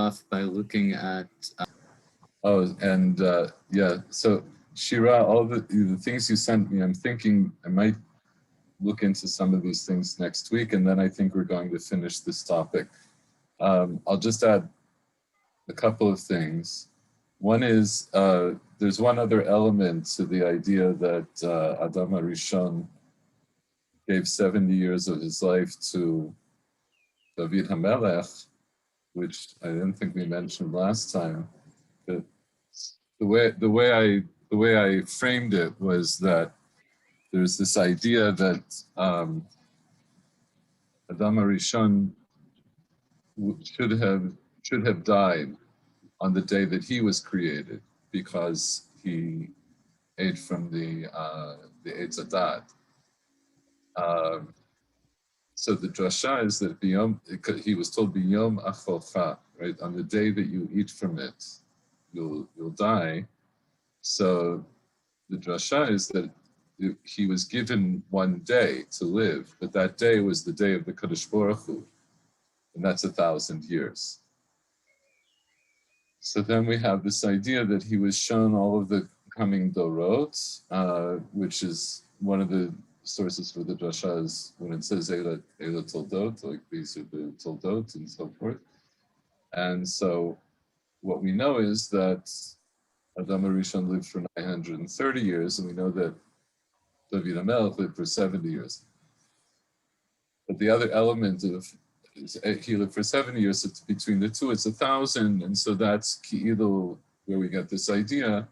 off by looking at. So Shira, all the things you sent me, I'm thinking I might look into some of these things next week, and then I think we're going to finish this topic. I'll just add a couple of things. One is there's one other element to the idea that Adam HaRishon gave 70 years of his life to David HaMelech, which I didn't think we mentioned last time. But the way I framed it was that there's this idea that Adam HaRishon should have died on the day that he was created because he ate from the Eitz Hadat. So the drasha is that he was told biyom acholcha, right? On the day that you eat from it, you'll die. So the drasha is that he was given one day to live, but that day was the day of the Kadosh Baruch Hu, and that's 1,000 years. So then we have this idea that he was shown all of the coming dorot, which is one of the sources for the drasha is when it says Eila Toldot, like these are the Toldot and so forth. And so what we know is that Adam HaRishon lived for 930 years, and we know that David HaMelech lived for 70 years. But the other element of he lived for 70 years, so between the two, it's 1,000, and so that's Ki'ilu, where we get this idea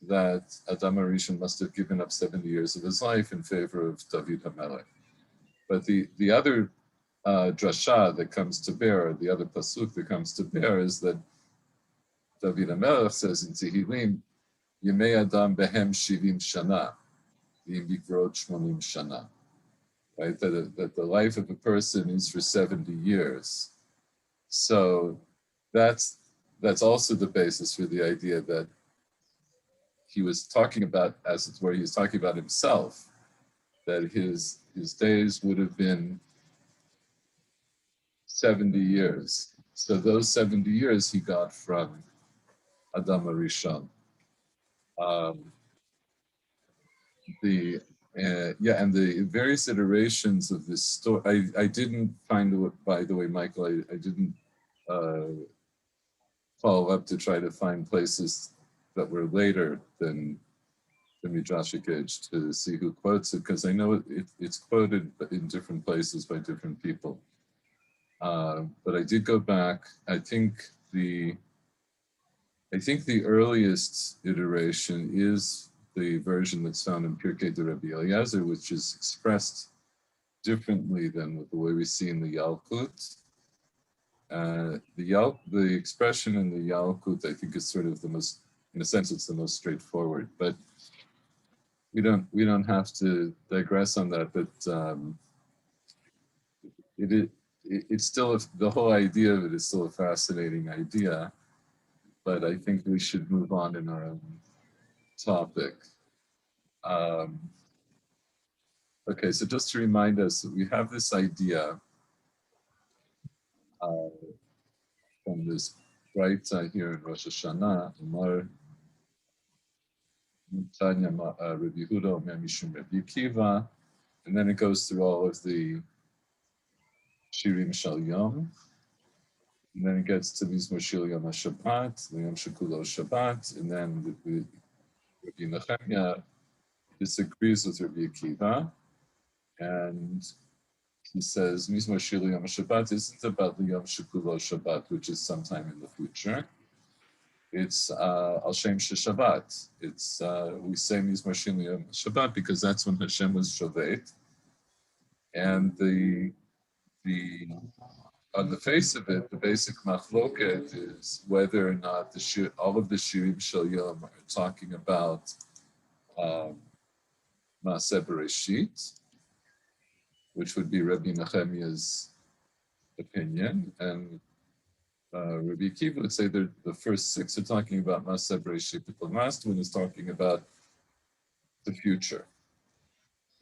that Adam HaRishon must have given up 70 years of his life in favor of David HaMelech. But the other drasha that comes to bear, the other pasuk that comes to bear is that David HaMelech says in Tehillim, Yemei Adam behem shivim shana, v'im bikrot shmonim shana. Right, that the life of a person is for 70 years. So that's also the basis for the idea that he was talking about, as it's where he was talking about himself, that his days would have been 70 years. So those 70 years he got from Adam HaRishon. And the various iterations of this story, I didn't find, by the way, Michael, I didn't follow up to try to find places that were later than the Midrashic age to see who quotes it, because I know it's quoted in different places by different people. But I did go back. I think the earliest iteration is the version that's found in Pirkei de Rabbi Eliezer, which is expressed differently than the way we see in the Yalkut. The expression in the Yalkut, I think, is sort of the most, in a sense, it's the most straightforward. But we don't have to digress on that. But it's still the whole idea of it is still a fascinating idea. But I think we should move on in our own topic. Okay, so just to remind us, we have this idea from this writer here in Rosh Hashanah, Amar Tanya Rabbi Yehuda Omer Mishum Rabbi Akiva, and then it goes through all of the Shir Shel Yom, and then it gets to Mizmor Shel Yom HaShabbat, Yom Shekulo Shabbat, and then Rabbi Nechemia disagrees with Rabbi Akiva, and he says Mizmor Shel Yom HaShabbat isn't about the Yom Shekulo Shabbat, which is sometime in the future. It's Al Shem Shabbat. It's we say Mizmor Shel Yom HaShabbat because that's when Hashem was Shovet, and on the face of it, the basic machloket is whether or not all of the Shirim Shel Yom are talking about Maaseh Bereshit, which would be Rabbi Nechemia's opinion, and Rabbi Akiva would say that the first 6 are talking about Maaseh Bereshit, but the last one is talking about the future.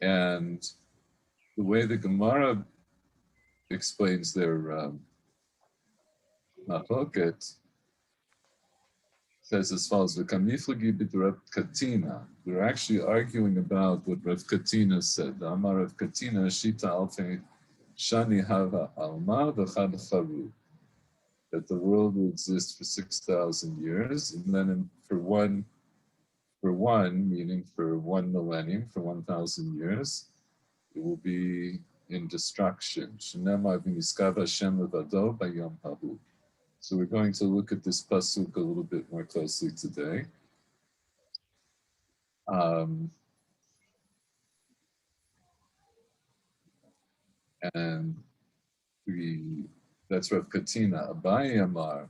And the way the Gemara explains their machloket says as follows: "V'kamiflagi b'Rav Katina." We're actually arguing about what Rav Katina said. Amar Rav Katina shita alfei shani hava alma v'chad charu. That the world will exist for 6,000 years, and then for one, meaning for 1 millennium, for 1,000 years, it will be in destruction. Shenema v'niskav Hashem levado b'yom hahu. So we're going to look at this pasuk a little bit more closely today. And that's Rav Katina. Abaye Amar,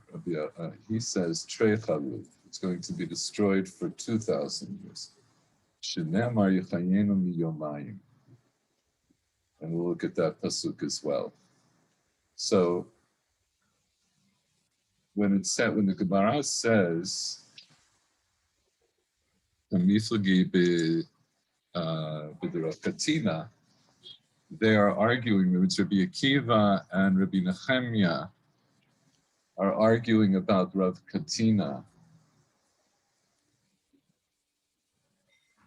he says, Trei Charuv, it's going to be destroyed for 2,000 years. Shenemar Yechayenu miyomayim. And we'll look at that pasuk as well. So when the Gemara says, Miflagi b'Rav Katina, they are arguing, it's Rabbi Akiva and Rabbi Nehemiah are arguing about Rav Katina.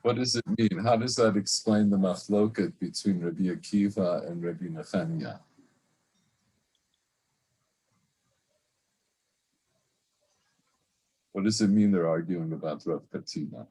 What does it mean? How does that explain the machloket between Rabbi Akiva and Rabbi Nehemiah? What does it mean they're arguing about Rav Katina?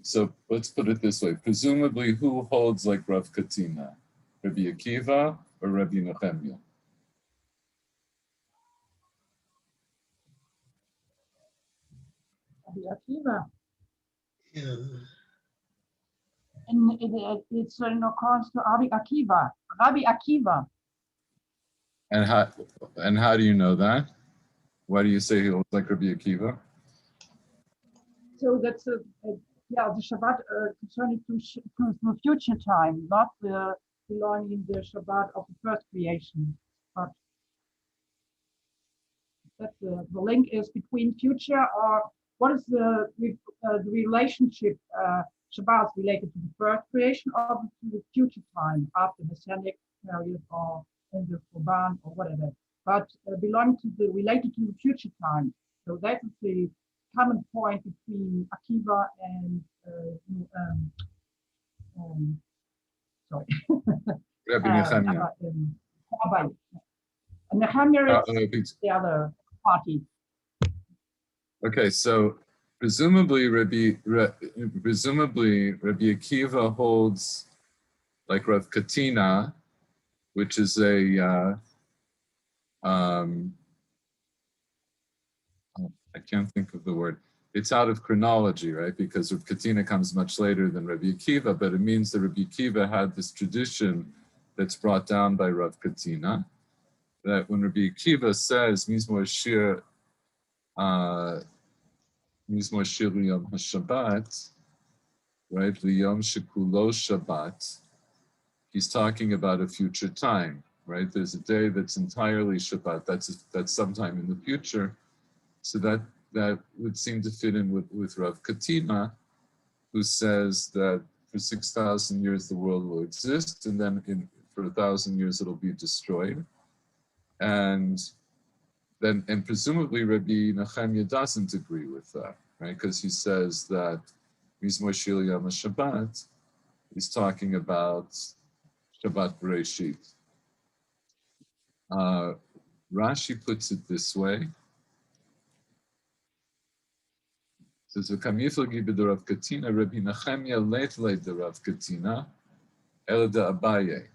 So let's put it this way. Presumably, who holds like Rav Katina? Rabbi Akiva or Rabbi Nehemiah? Rabbi Akiva. And it's in accordance to Rabbi Akiva. Rabbi Akiva. And how do you know that? Why do you say he holds like Rabbi Akiva? So that's the Shabbat concerning to future time, not belonging the Shabbat of the first creation. But that the link is between future, or what is the relationship Shabbat related to the first creation or to the future time after the Messianic period or in the Korban or whatever, but related to the future time. So that is the common point between Akiva and Rabbi Nehemiah. And Nehemiah is the other party. Okay, so presumably Rabbi Akiva holds like Rav Katina, which is I can't think of the word. It's out of chronology, right? Because Rav Katina comes much later than Rabbi Akiva, but it means that Rabbi Akiva had this tradition that's brought down by Rav Katina, that when Rabbi Akiva says, Mizmor Shir Yom HaShabbat, right? V'yom shekulo Shabbat. He's talking about a future time, right? There's a day that's entirely Shabbat. That's sometime in the future. So that would seem to fit in with Rav Katina, who says that for 6,000 years the world will exist, and then for 1,000 years it'll be destroyed. And presumably Rabbi Nehemiah doesn't agree with that, right? Because he says that Mizmor Shir Yom Shabbat, he's talking about Shabbat Bereshit. Rashi puts it this way. Says V'kamiflagi b'Rav Katina, Rabbi Nehemiah leitlei Rav Katina, el Abaye.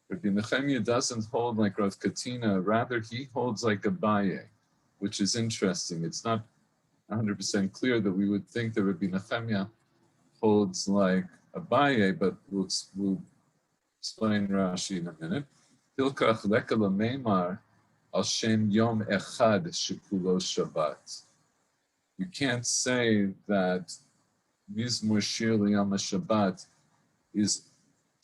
Rabbi Nehemiah doesn't hold like Rav Katina, rather he holds like Abaye, which is interesting. It's not 100% clear that we would think that Rabbi Nehemiah holds like Abaye, but we'll explain Rashi in a minute. Hilkach leka lameimar al shem yom echad shekulo Shabbat. You can't say that Mizmor Shir Yom Shabbat is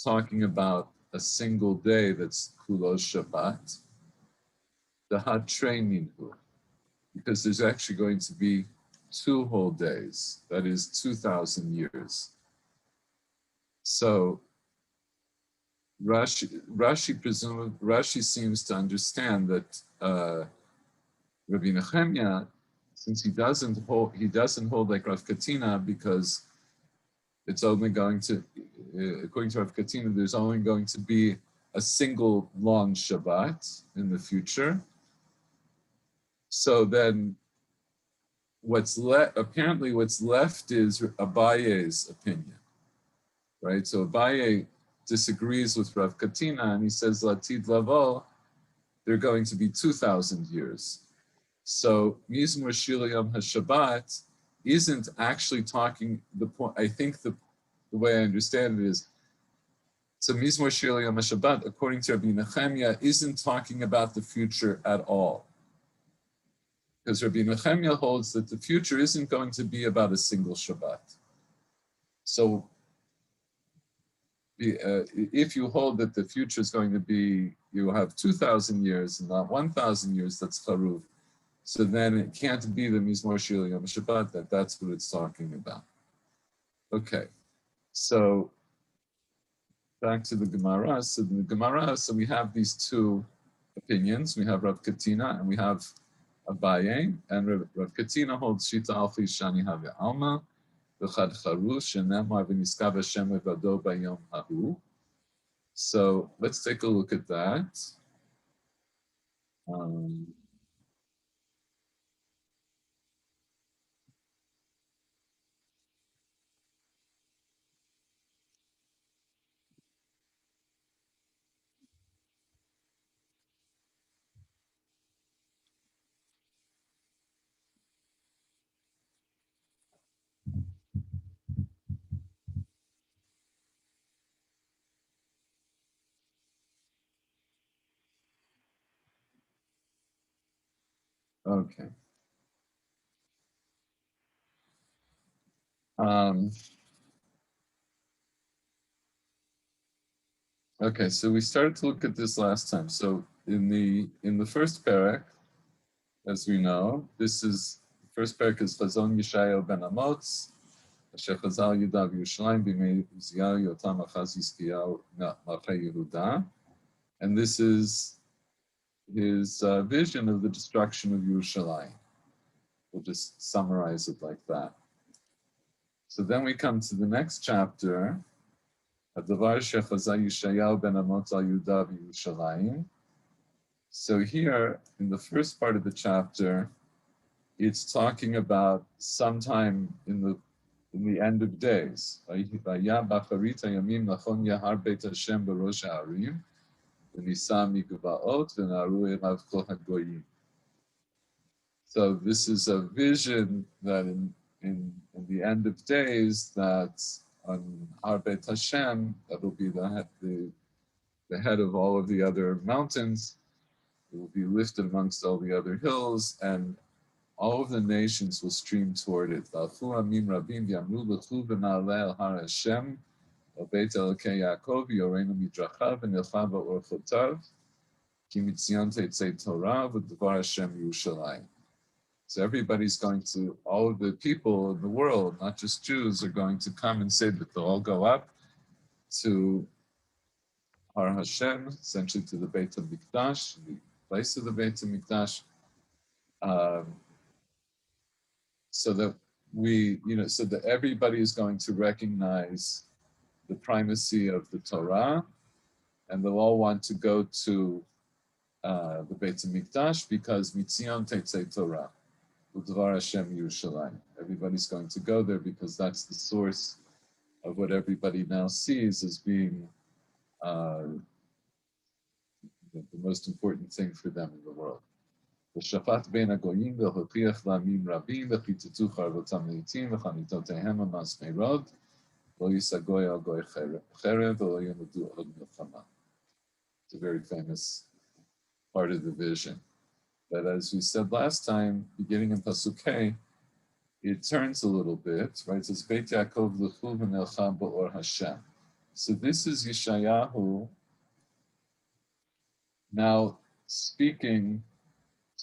talking about a single day that's Kulo Shabbat. The Hatre Minhu, because there's actually going to be 2 whole days, that is 2,000 years. So Rashi seems to understand that Rabbi Nechemia, since he doesn't hold like Rav Katina, because it's only going to, according to Rav Katina, there's only going to be a single long Shabbat in the future. So then apparently what's left is Abaye's opinion, right? So Abaye disagrees with Rav Katina and he says, Latid Lavo, they're going to be 2,000 years. So Mizmor Shir Yom HaShabbat isn't actually talking, the point, I think the way I understand it is, so Mizmor Shir Yom HaShabbat, according to Rabbi Nechemia, isn't talking about the future at all. Because Rabbi Nechemia holds that the future isn't going to be about a single Shabbat. So if you hold that the future is going to be, you have 2,000 years and not 1,000 years, that's Charuv. So then it can't be the Mizmor Shir Yom Shabbat, that's what it's talking about. Okay, so back to the Gemara. So in the Gemara, so we have these 2 opinions. We have Rav Katina and we have Abaye. And Rav Katina holds Shita Alfi Shani Have Alma, V'chad Charush, and Nemar V'niskav Hashem Levado Bayom Hahu. So let's take a look at that. Okay. Okay, so we started to look at this last time. So in the first parak, as we know, this is the first parak is Chazon Yeshayahu ben Amotz, Asher Chazal Yudav Yerushalayim b'mei Uziyahu Yotam Achaz Yizkiyahu Malchei Yehuda, and this is his vision of the destruction of Yerushalayim. We'll just summarize it like that. So then we come to the next chapter, Hadavar Shechazal Yeshayahu ben Amotz al Yudav Yerushalayim. So here, in the first part of the chapter, it's talking about sometime in the end of days. So this is a vision that in the end of days, that on Har Beit Hashem, that will be the head of all of the other mountains. It will be lifted amongst all the other hills, and all of the nations will stream toward it. So everybody's going to, all of the people in the world, not just Jews, are going to come and say that they'll all go up to Har Hashem, essentially to the Beit HaMikdash, the place of the Beit HaMikdash, so that so that everybody is going to recognize the primacy of the Torah, and they'll all want to go to the Beit HaMikdash because Mitzion Tetzei Torah, U'Dvar Hashem Yerushalayim. Everybody's going to go there because that's the source of what everybody now sees as being the most important thing for them in the world. ושפט בין הגויים והוכיח לעמים רבים וחיטטו חרבותם לעתים וחניתותיהם המסמרות lo yisa goy al goy cherev, v'lo yilmadu od milchama. It's a very famous part of the vision. But as we said last time, beginning in Pasuk Hey, it turns a little bit, right? It says, Beit Yaakov l'chu v'nelcha ba'or Hashem. So this is Yeshayahu now speaking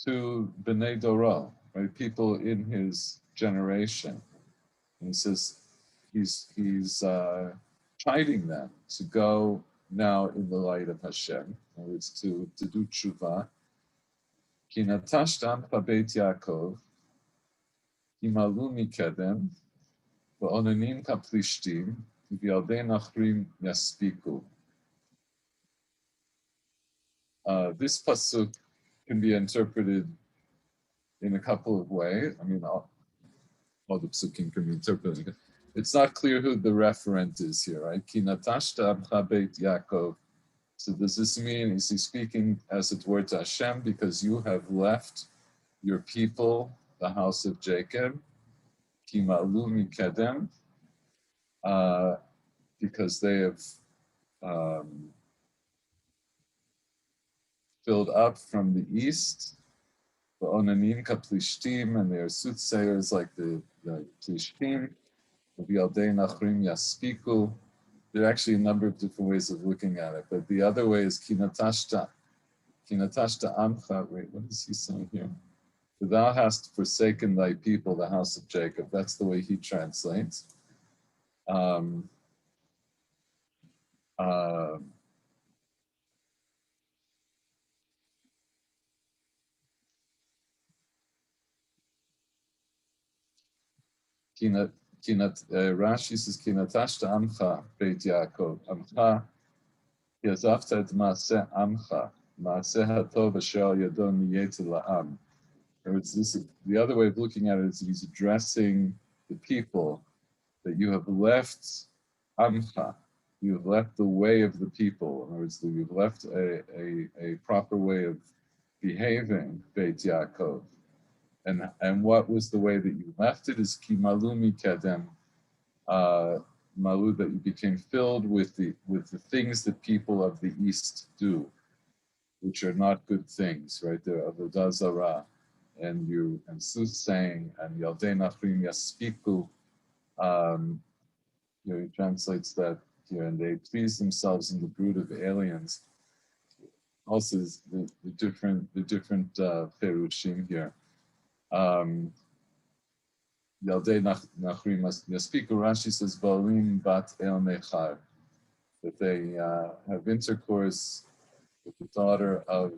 to Bnei Doro, right? People in his generation. And he says he's chiding them to go now in the light of Hashem, in other words, to do tshuva. Ki natashtam Beit Yaakov, Himalu mikedem, v'onanim kaplishtim, v'yaldei nachrim yaspiku. This pasuk can be interpreted in a couple of ways. I mean, all the psukim can be interpreted. It's not clear who the referent is here, right? Ki natashta amcha Beit Yaakov. So does this mean, is he speaking as it were to Hashem because you have left your people, the house of Jacob, ki ma'lu mikedem, because they have filled up from the east, the onanim kaplishtim, and they are soothsayers like the plishtim, the yaldei nachrim yaspiku. There are actually a number of different ways of looking at it, but the other way is kinatashta amcha. Wait, what is he saying here? Thou hast forsaken thy people, the house of Jacob. That's the way he translates. Rashi says, Kinatashta amcha Beit Yaakov. Amcha, yazafta et maaseh amcha, maaseh hatov asher al yado niyete la'am. The other way of looking at it is he's addressing the people that you have left amcha, you have left the way of the people. In other words, you've left a proper way of behaving, Beit Yaakov. And what was the way that you left it is ki malu mikedem, malu, that you became filled with the things that people of the east do, which are not good things, right? They're avodah zarah, and soothsaying, and yaldei nachrim yaspiku. He translates that here, and they please themselves in the brood of aliens. Also, the different perushim here. Yaldei nachrim yaspiku. Rashi says balim bat el nechar, that they have intercourse with the daughter of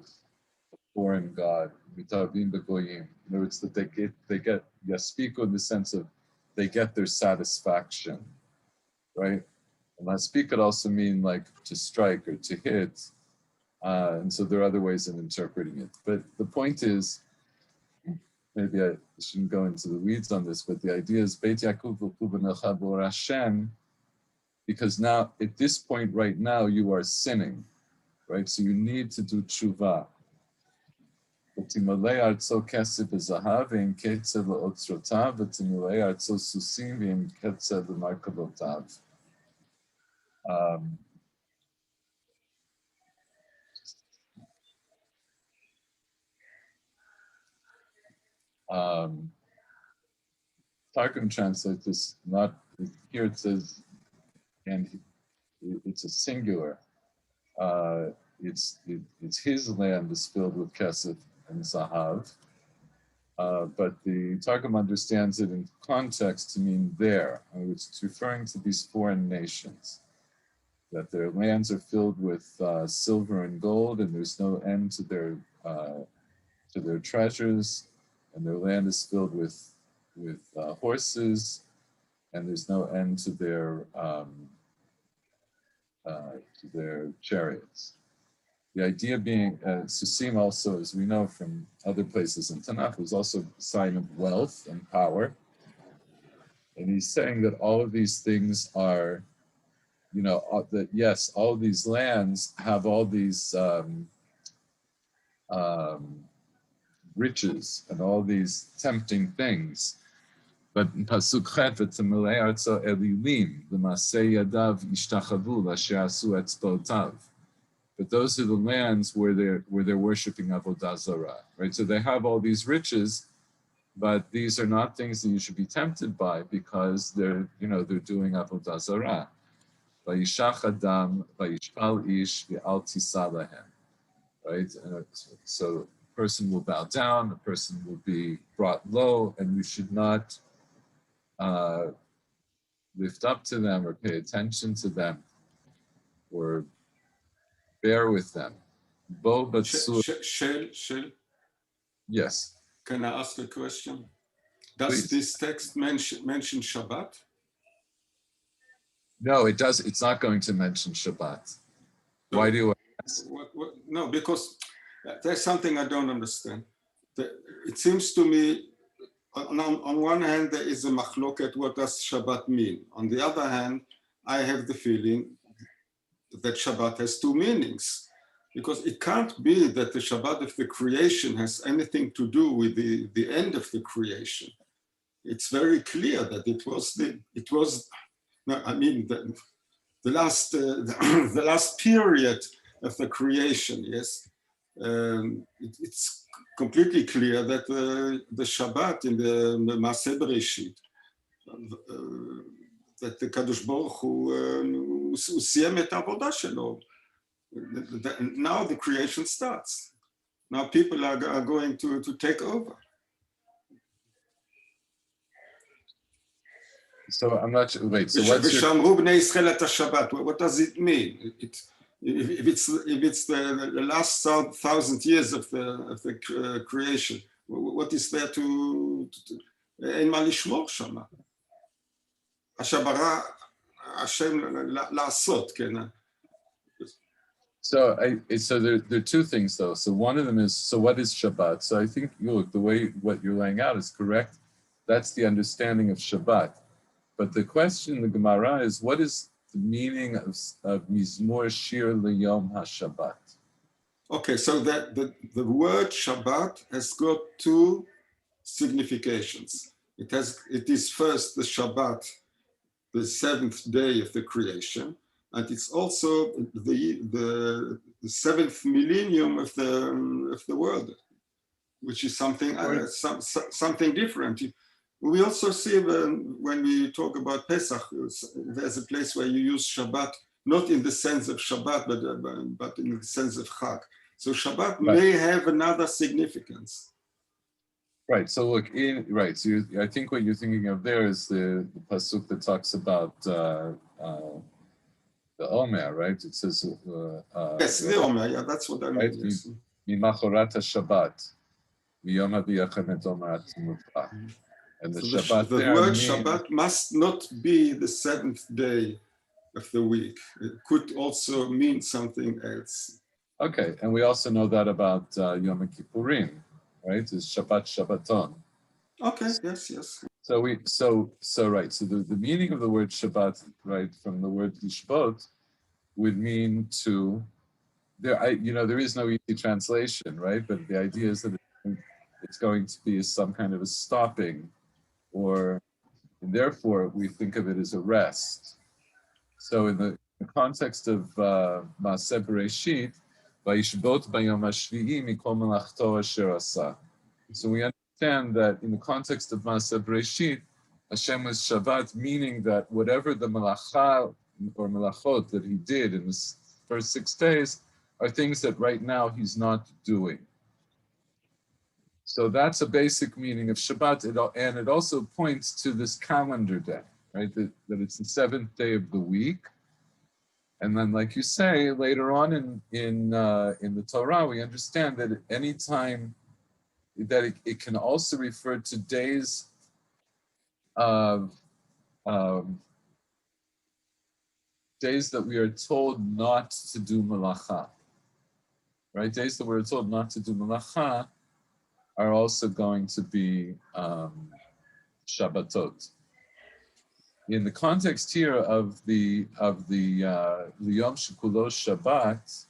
a foreign god. Mitabim begoyim. In other words, that they get yaspiku in the sense of they get their satisfaction, right? And yaspiku could also mean like to strike or to hit, and so there are other ways of interpreting it. But the point is, maybe I shouldn't go into the weeds on this, but the idea is Beit Yaakov v'Kubanelcha b'or Hashem, because now at this point right now you are sinning, right? So you need to do tshuva. V'timalei artzo kesef v'zahav v'im ketzer l'otzrotav v'timalei artzo susim v'im ketzer l'markavotav. Targum translates this, not here it says, and it's a singular. It's his land is filled with kesef and zahav, but the Targum understands it in context to mean there. It's referring to these foreign nations, that their lands are filled with silver and gold, and there's no end to their treasures, and their land is filled with horses, and there's no end to their chariots. The idea being, Susim also, as we know from other places in Tanakh, was also a sign of wealth and power. And he's saying that all of these things are, that yes, all of these lands have all these riches and all these tempting things, But in Pasuk Chet, v'tzemilei artzo elilim, l'masei yadav ishtachavu, l'asher asu etzbotav. But those are the lands where they're worshiping Avodah Zarah, right? So they have all these riches, but these are not things that you should be tempted by because they're doing Avodah Zarah. Vayishach Adam, vayishpal ish, v'al tisa lahem, right? So a person will bow down, a person will be brought low, and we should not lift up to them or pay attention to them or bear with them. Bo batsur. Shel, Yes. can I ask a question? Does Please. this text mention Shabbat? No, it does. It's not going to mention Shabbat. Why do you ask? No, because there's something I don't understand. It seems to me, on one hand, there is a machloket, what does Shabbat mean? On the other hand, I have the feeling that Shabbat has two meanings, because it can't be that the Shabbat of the creation has anything to do with the end of the creation. It's very clear that the last period of the creation, yes. It's completely clear that the Shabbat in the Maaseh Bereshit, that the Kadosh Baruch Hu siyem et avodah shelo. Now the creation starts. Now people are going to take over. So I'm not sure. Wait. So what's your? V'shamru bnei Yisrael et Shabbat. What does it mean? If it's the last 1,000 years of the creation, what is there to אין מה לשמור שם? אשר ברא השם לעשות, כן? So there are two things though. So one of them is, so what is Shabbat? So I think the way what you're laying out is correct. That's the understanding of Shabbat. But the question in the Gemara is, what is the meaning of Mizmor Shir Yom HaShabbat? Okay, so that the word Shabbat has got two significations. It is first the Shabbat, the seventh day of the creation, and it's also the seventh millennium of the world, which is something something different. We also see when we talk about Pesach, there's a place where you use Shabbat, not in the sense of Shabbat, but in the sense of Chag. So Shabbat may have another significance. Right. So look, So I think what you're thinking of there is the pasuk that talks about the Omer, right? It says. Yes, the Omer. Yeah, that's what I mean. Yes. Mimachorat Shabbat, miyom habiachem et Omer atzimutcha. And the Shabbat the word Shabbat must not be the seventh day of the week. It could also mean something else. Okay, and we also know that about Yom Kippurim, right? It's Shabbat Shabbaton. Okay, yes. So the meaning of the word Shabbat, right, from the word Lishbot, would mean to. There is no easy translation, right? But the idea is that it's going to be some kind of a stopping, and therefore we think of it as a rest. So in the context of Maaseh Bereshit, Vayishbot bayom hashvi'i mikol melachto asher asa. So we understand that in the context of Maaseh Bereshit, Hashem was Shabbat, meaning that whatever the malacha or melachot that he did in the first 6 days are things that right now he's not doing. So that's a basic meaning of Shabbat, and it also points to this calendar day, right? That it's the 7th day of the week, and then, like you say, later on in the Torah, we understand that at any time that it can also refer to days of days that we are told not to do malacha, right? Days that we're told not to do malacha are also going to be Shabbatot. In the context here of the Yom Shekulo Shabbat,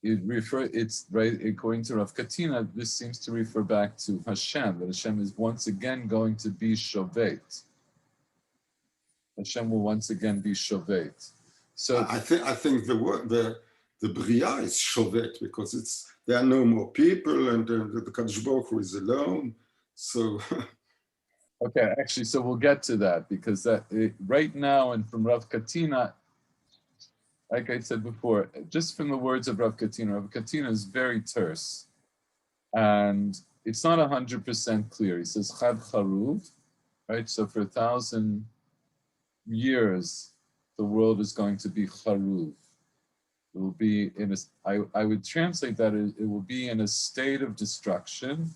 it's right, according to Rav Katina, this seems to refer back to Hashem, that Hashem is once again going to be Shovet. Hashem will once again be Shovet. So I think the word the Bria is Shovet because there are no more people and the Kadosh Baruch Hu is alone. So okay, actually, so we'll get to that because right now and from Rav Katina, like I said before, just from the words of Rav Katina is very terse, and it's not 100% clear. He says Chad Charuv, right? So for 1,000 years, the world is going to be Charuv. It will be in I would translate that as it will be in a state of destruction.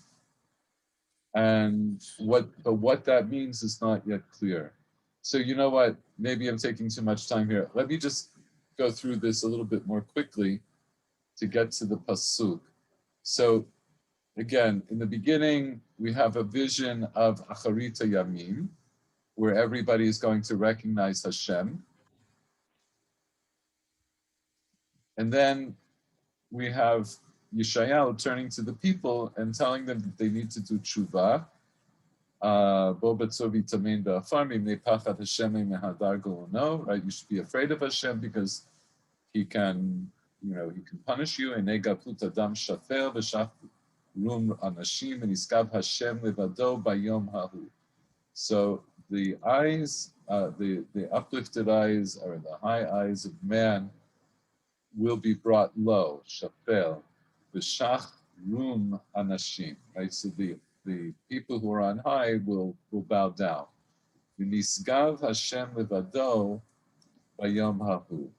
And what that means is not yet clear. So you know what? Maybe I'm taking too much time here. Let me just go through this a little bit more quickly to get to the pasuk. So again, in the beginning, we have a vision of Acharita Yamim, where everybody is going to recognize Hashem. And then we have Yeshayahu turning to the people and telling them that they need to do tshuva. Right? You should be afraid of Hashem because he can punish you. So the eyes, the uplifted eyes, or the high eyes of man will be brought low, shafel, v'shach rum anashim, right? So the people who are on high will bow down. V'nisgav Hashem levado bayom hahu.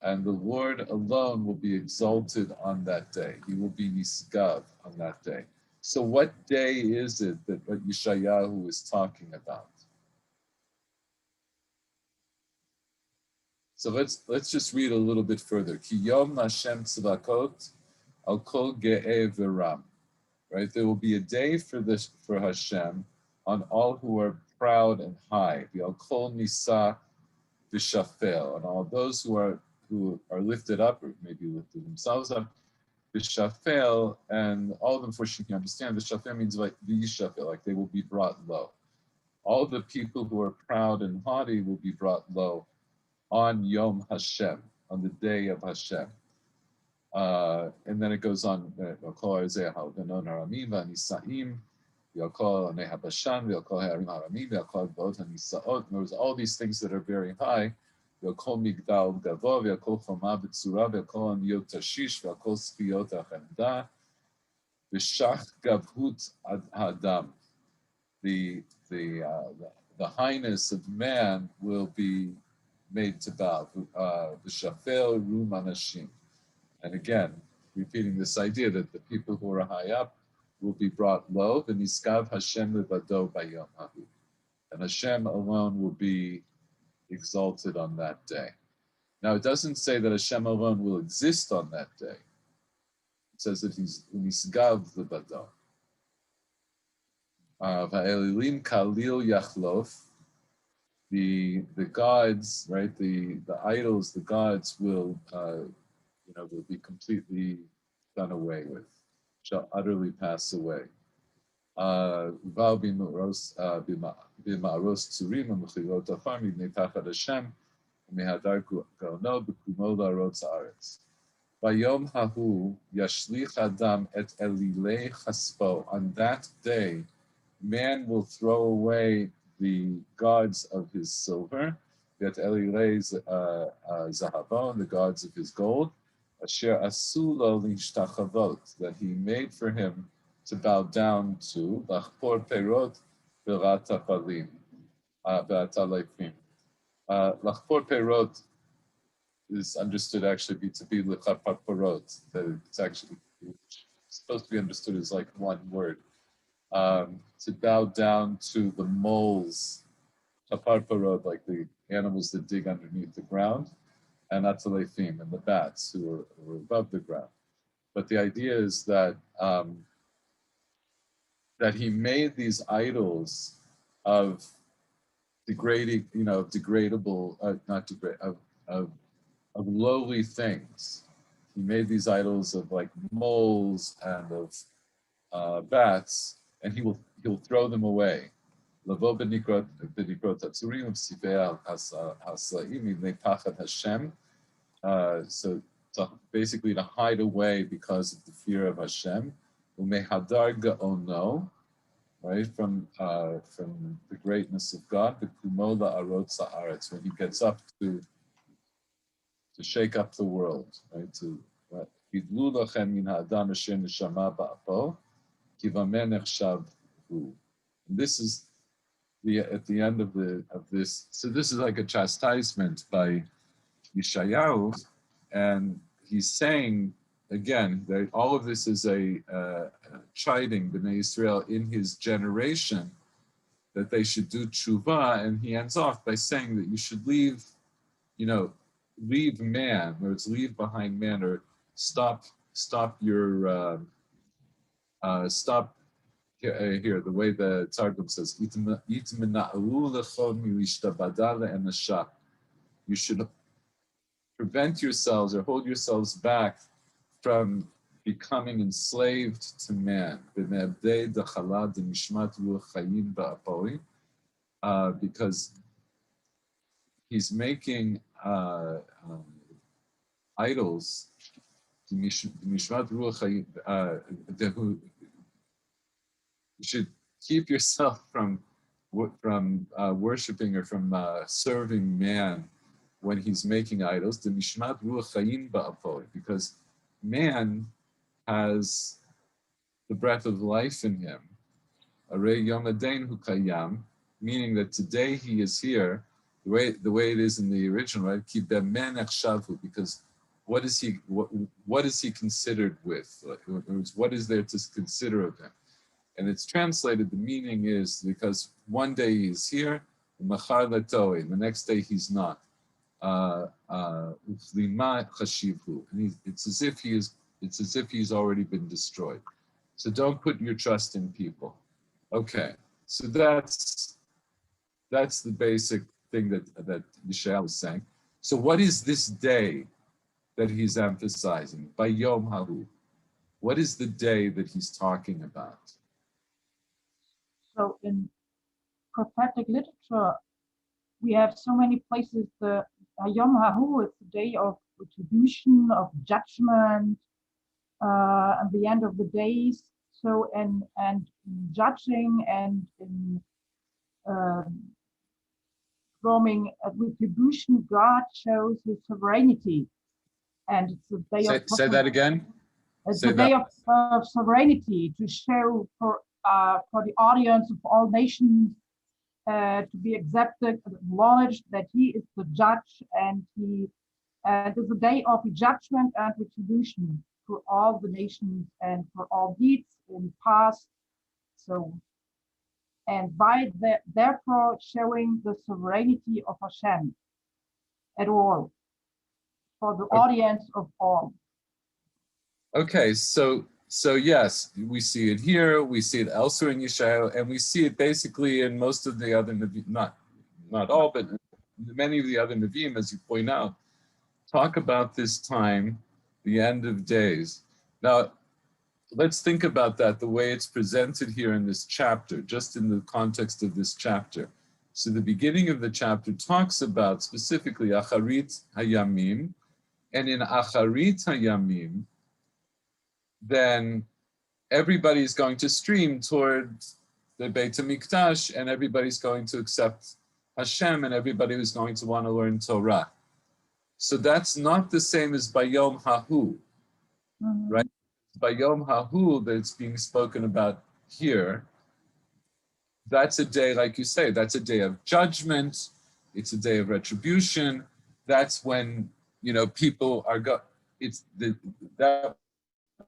And the Lord alone will be exalted on that day. He will be nisgav on that day. So what day is it that what Yeshayahu is talking about? So let's just read a little bit further. Ki yom Hashem tzvakot al kol ge'eh v'ram. Right, there will be a day for Hashem on all who are proud and high. Al kol nisa v'shafel, and all those who are lifted up or maybe lifted themselves up. V'shafel, and all of them, for you can understand, v'shafel means like v'yishafel, like they will be brought low. All the people who are proud and haughty will be brought low on Yom Hashem, on the day of Hashem. And then it goes on, there was all these things that are very high. The highness of man will be made to bow. V'shafel rum anashim. And again, repeating this idea that the people who are high up will be brought low. V'niskav Hashem levado bayom hahu. And Hashem alone will be exalted on that day. Now, it doesn't say that Hashem alone will exist on that day. It says that he's niskav levado. Va'elilim kalil yachlof. The gods, right? The idols, the gods will be completely done away with, shall utterly pass away. Bayom hahu yashlich adam et elilei chaspo. On that day, man will throw away the gods of his silver, et elilei zahavon, the gods of his gold, asher asu lo lishtachavot, that he made for him to bow down to, lachpor perot v'ratapalim, v'atalefim. Lachpor perot is understood actually to be lechaparparot, that it's actually supposed to be understood as like one word. To bow down to the moles, chaparparot, like the animals that dig underneath the ground, and atalefim, and the bats who are above the ground. But the idea is that that he made these idols of degrading, degradable, not degrade, of lowly things, he made these idols of like moles and of bats, and he'll throw them away. Lavo b'nikrot hatzurim v'sivei haslaim mipnei pachad Hashem. So basically to hide away because of the fear of Hashem. Umehadar ga'ono, right, from the greatness of God, the kumo la'arot sa'aretz, when he gets up to shake up the world, right? Hidlu lachem min ha'adam asher neshama ba'apo, ki v'ameh nechshav hu. This is at the end of this. So this is like a chastisement by Yeshayahu, and he's saying again that all of this is a chiding Bnei Israel in his generation that they should do tshuva, and he ends off by saying that you should leave man, or it's leave behind man, or stop your stop. Here, the way the Targum says, you should prevent yourselves or hold yourselves back from becoming enslaved to man. Because he's making idols. You should keep yourself from worshiping or from serving man when he's making idols. Because man has the breath of life in him. Meaning that today he is here, the way it is in the original, right? Because what is he considered with? What is there to consider of him? And it's translated, the meaning is because one day he's here, the next day he's not. And it's as if he's already been destroyed. So don't put your trust in people. Okay, so that's the basic thing that Yeshayahu was saying. So what is this day that he's emphasizing? By Yom Hahu. What is the day that he's talking about? So in prophetic literature, we have so many places. The Yom Hahu is the day of retribution, of judgment, and the end of the days. So and in judging and in forming a retribution, God shows His sovereignty, and it's a day of. Say that again. It's a day of sovereignty to show for the audience of all nations to be accepted, acknowledged that He is the judge, and it is a day of judgment and retribution for all the nations and for all deeds in the past. So, and by therefore showing the sovereignty of Hashem at all, for the audience of all. Okay, so yes, we see it here, we see it elsewhere in Yeshayahu, and we see it basically in most of the other Nevi'im, not all, but many of the other Nevi'im, as you point out, talk about this time, the end of days. Now, let's think about that, the way it's presented here in this chapter, just in the context of this chapter. So the beginning of the chapter talks about specifically Acharit Hayamim, and in Acharit Hayamim, then everybody's going to stream toward the Beit HaMikdash, and everybody's going to accept Hashem, and everybody is going to want to learn Torah. So that's not the same as Bayom Hahu, right? Bayom Hahu that it's being spoken about here, that's a day, like you say, that's a day of judgment, it's a day of retribution. That's when, people are that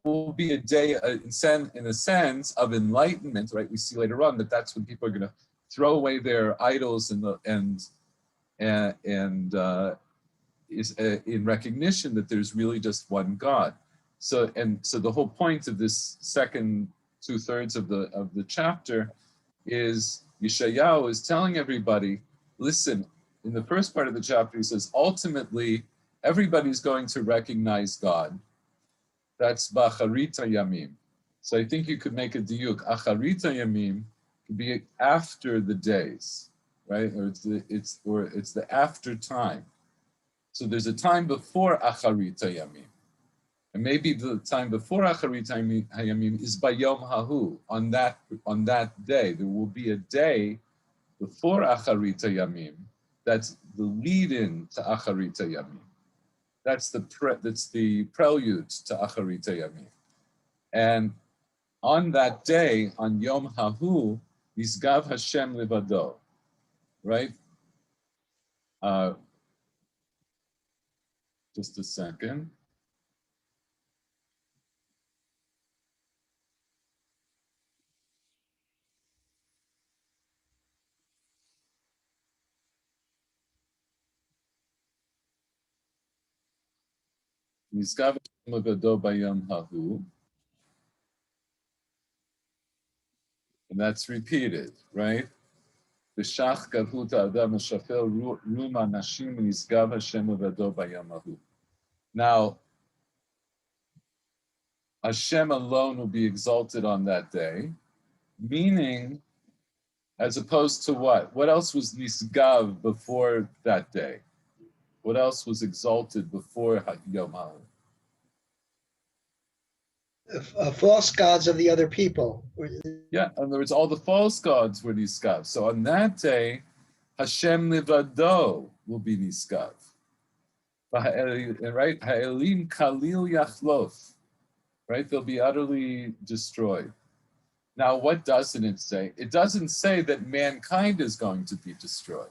will be a day in a sense of enlightenment, right? We see later on that that's when people are going to throw away their idols and is in recognition that there's really just one God. So the whole point of this second 2/3 of the chapter is Yeshayahu is telling everybody, listen, in the first part of the chapter he says, ultimately everybody's going to recognize God. That's Bacharita Yamim. So I think you could make a diuk. Acharita Yamim could be after the days, right? Or it's the after time. So there's a time before Acharita Yamim. And maybe the time before Acharita Yamim is by Yom Hahu. On that day, there will be a day before Acharita Yamim. That's the lead-in to Acharita Yamim. That's the prelude to Acharita Yamim. And on that day, on Yom Hahu, Yisgav Hashem Levado, right? Just a second. Yisgav Hashem Levado Bayom Hahu. And that's repeated, right? B'shach gavut ha'adam ha'shafel ruma nashim yisgav Hashem levado bayom hahu. Now, Hashem alone will be exalted on that day, meaning, as opposed to what? What else was nisgav before that day? What else was exalted before Yom Hahu? False gods of the other people. Yeah, in other words, all the false gods were niskav. So on that day, Hashem Levado will be niskav. Right? Ha'elim kalil yachlof. Right? They'll be utterly destroyed. Now, what doesn't it say? It doesn't say that mankind is going to be destroyed.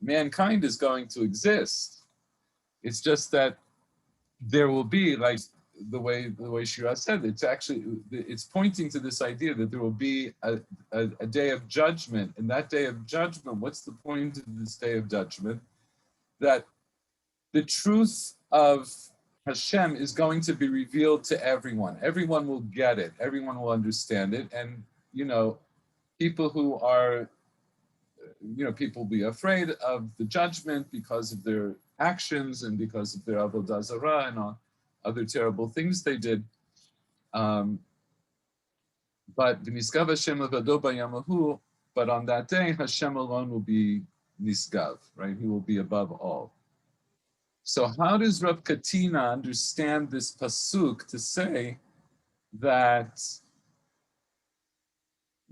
Mankind is going to exist. It's just that there will be, like the way Shira said, it's pointing to this idea that there will be a day of judgment. And that day of judgment, what's the point of this day of judgment? That the truth of Hashem is going to be revealed to everyone. Everyone will get it. Everyone will understand it. And, people who are, people will be afraid of the judgment because of their actions and because of their avodah zarah and all other terrible things they did. But v'niskav Hashem levado bayom hahu, but on that day, Hashem alone will be niskav, right? He will be above all. So how does Rav Katina understand this pasuk to say that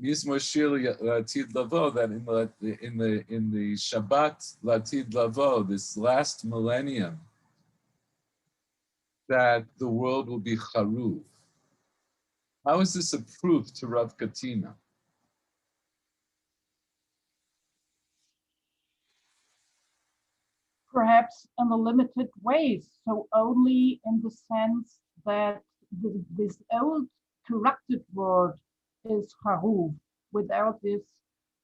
Yismor Shir Latid Lavo, that in the Shabbat Latid Lavo, this last millennium, that the world will be charuv? How is this a proof to Rav Katina? Perhaps in a limited ways, so only in the sense that this old corrupted world is charuv, without this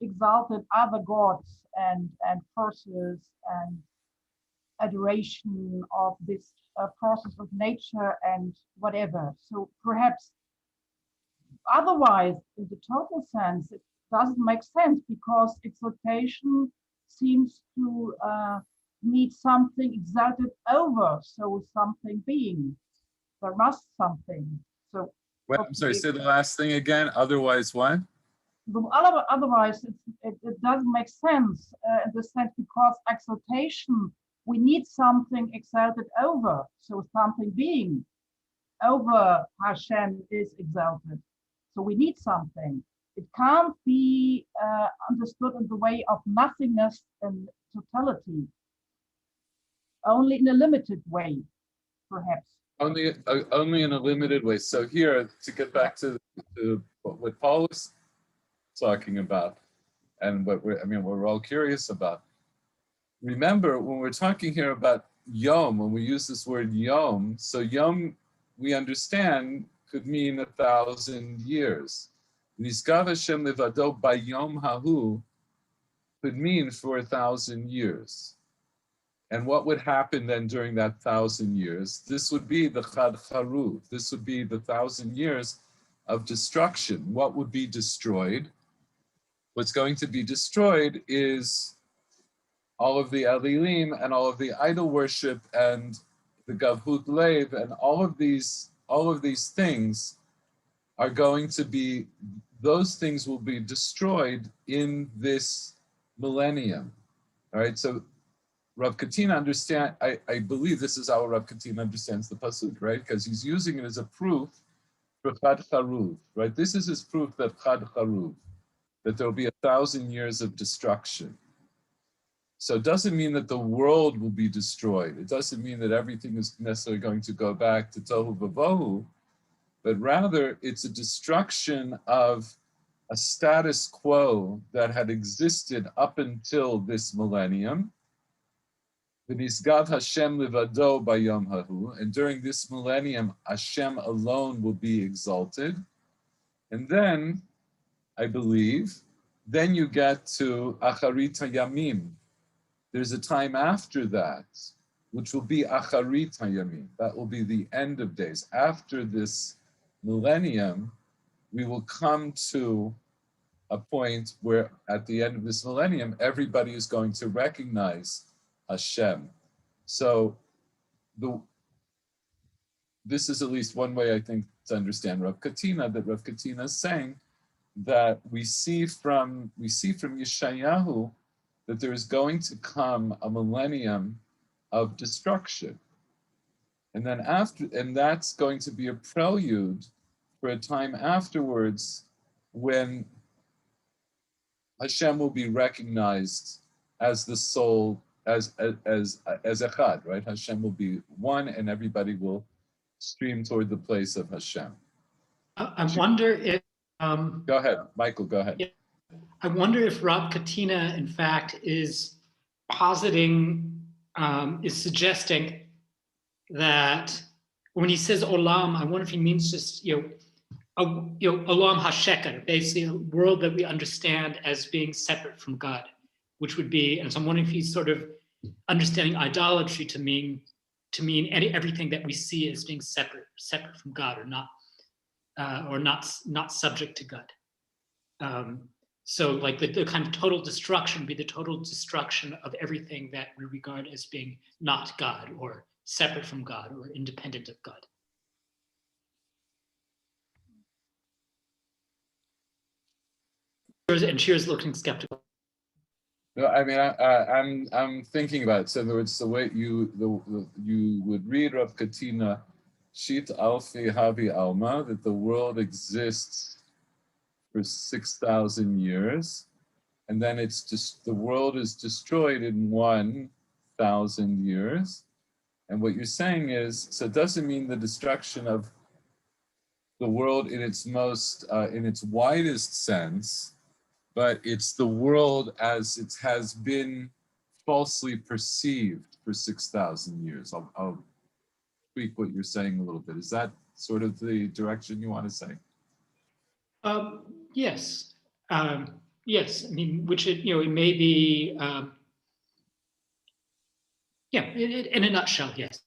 exalted other gods and forces and adoration of this process of nature and whatever. So perhaps otherwise, in the total sense, it doesn't make sense, because exaltation seems to need something exalted over, so something being. There must something. So Wait, I'm sorry, say the last thing again. Otherwise what? Otherwise, it doesn't make sense in the sense, because exaltation, we need something exalted over, so something being over Hashem is exalted. So we need something. It can't be understood in the way of nothingness and totality, only in a limited way, perhaps. Only in a limited way. So here, to get back to what Paul was talking about, and what we're all curious about. Remember, when we're talking here about Yom, when we use this word Yom, so Yom, we understand, could mean 1,000 years. Niskav Hashem levado bayom hahu could mean for 1,000 years. And what would happen then during that 1,000 years? This would be the Chad Charuv. This would be the 1,000 years of destruction. What would be destroyed? What's going to be destroyed is all of the Elilim and all of the idol worship and the Gavhut Lev and all of these all of these things are going to be, those things will be destroyed in this millennium. All right, so Rav Katina I believe this is how Rav Katina understands the pasuk, right? Because he's using it as a proof for Chad Charuv, right? This is his proof that Chad Charuv, that there will be 1,000 years of destruction. So it doesn't mean that the world will be destroyed. It doesn't mean that everything is necessarily going to go back to Tohu Vavohu, but rather it's a destruction of a status quo that had existed up until this millennium. V'nisgav Hashem levado bayom hahu, and during this millennium, Hashem alone will be exalted. And then, I believe, then you get to Acharit HaYamim. There's a time after that, which will be Acharit HaYamim. That will be the end of days. After this millennium, we will come to a point where at the end of this millennium, everybody is going to recognize Hashem. So this is at least one way, I think, to understand Rav Katina, that Rav Katina is saying that we see from Yeshayahu that there is going to come a millennium of destruction. And then that's going to be a prelude for a time afterwards when Hashem will be recognized as the soul, as echad, right? Hashem will be one, and everybody will stream toward the place of Hashem. I wonder if go ahead, Michael. Go ahead. Yeah, I wonder if Rav Katina, in fact, is positing, is suggesting that when he says olam, I wonder if he means just olam hasheker, basically a world that we understand as being separate from God, which would be, and so I'm wondering if he's sort of understanding idolatry to mean everything that we see as being separate from God, or not subject to God. So like the kind of total destruction would be the total destruction of everything that we regard as being not God, or separate from God, or independent of God. And Shir's looking skeptical. No, I mean, I'm thinking about it. So in other words, the way you would read Rav Katina, Shit Alfi Havi Alma, that the world exists for 6,000 years, and then it's just the world is destroyed in 1,000 years. And what you're saying is, so it doesn't mean the destruction of the world in its widest sense, but it's the world as it has been falsely perceived for 6,000 years. I'll tweak what you're saying a little bit. Is that sort of the direction you want to say? Yes. Yes. I mean, which it may be. In a nutshell, yes.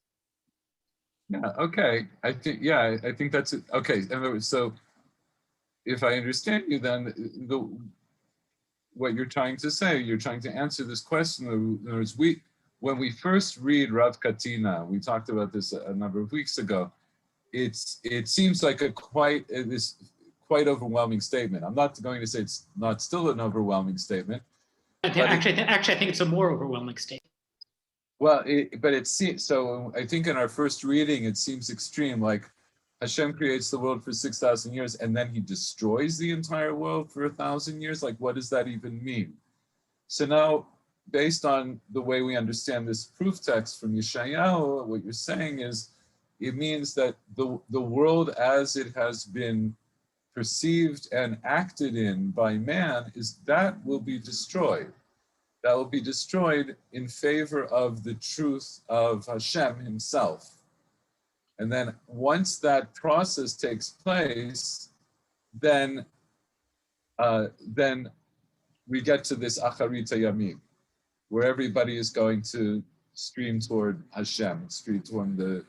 Yeah. Okay. I think that's it. Okay. In other words, so if I understand you, then what you're trying to say, you're trying to answer this question. In other words, when we first read Rav Katina, we talked about this a number of weeks ago. It seems like this quite overwhelming statement. I'm not going to say it's not still an overwhelming statement. Actually, I think it's a more overwhelming statement. Well, but it seems so. I think in our first reading, it seems extreme. Like Hashem creates the world for 6,000 years, and then He destroys the entire world for 1,000 years. Like, what does that even mean? So now, based on the way we understand this proof text from Yeshayahu, what you're saying is, it means that the world as it has been perceived and acted in by man that will be destroyed. That will be destroyed in favor of the truth of Hashem Himself. And then once that process takes place, then we get to this Acharit HaYamim, where everybody is going to stream toward Hashem, stream toward the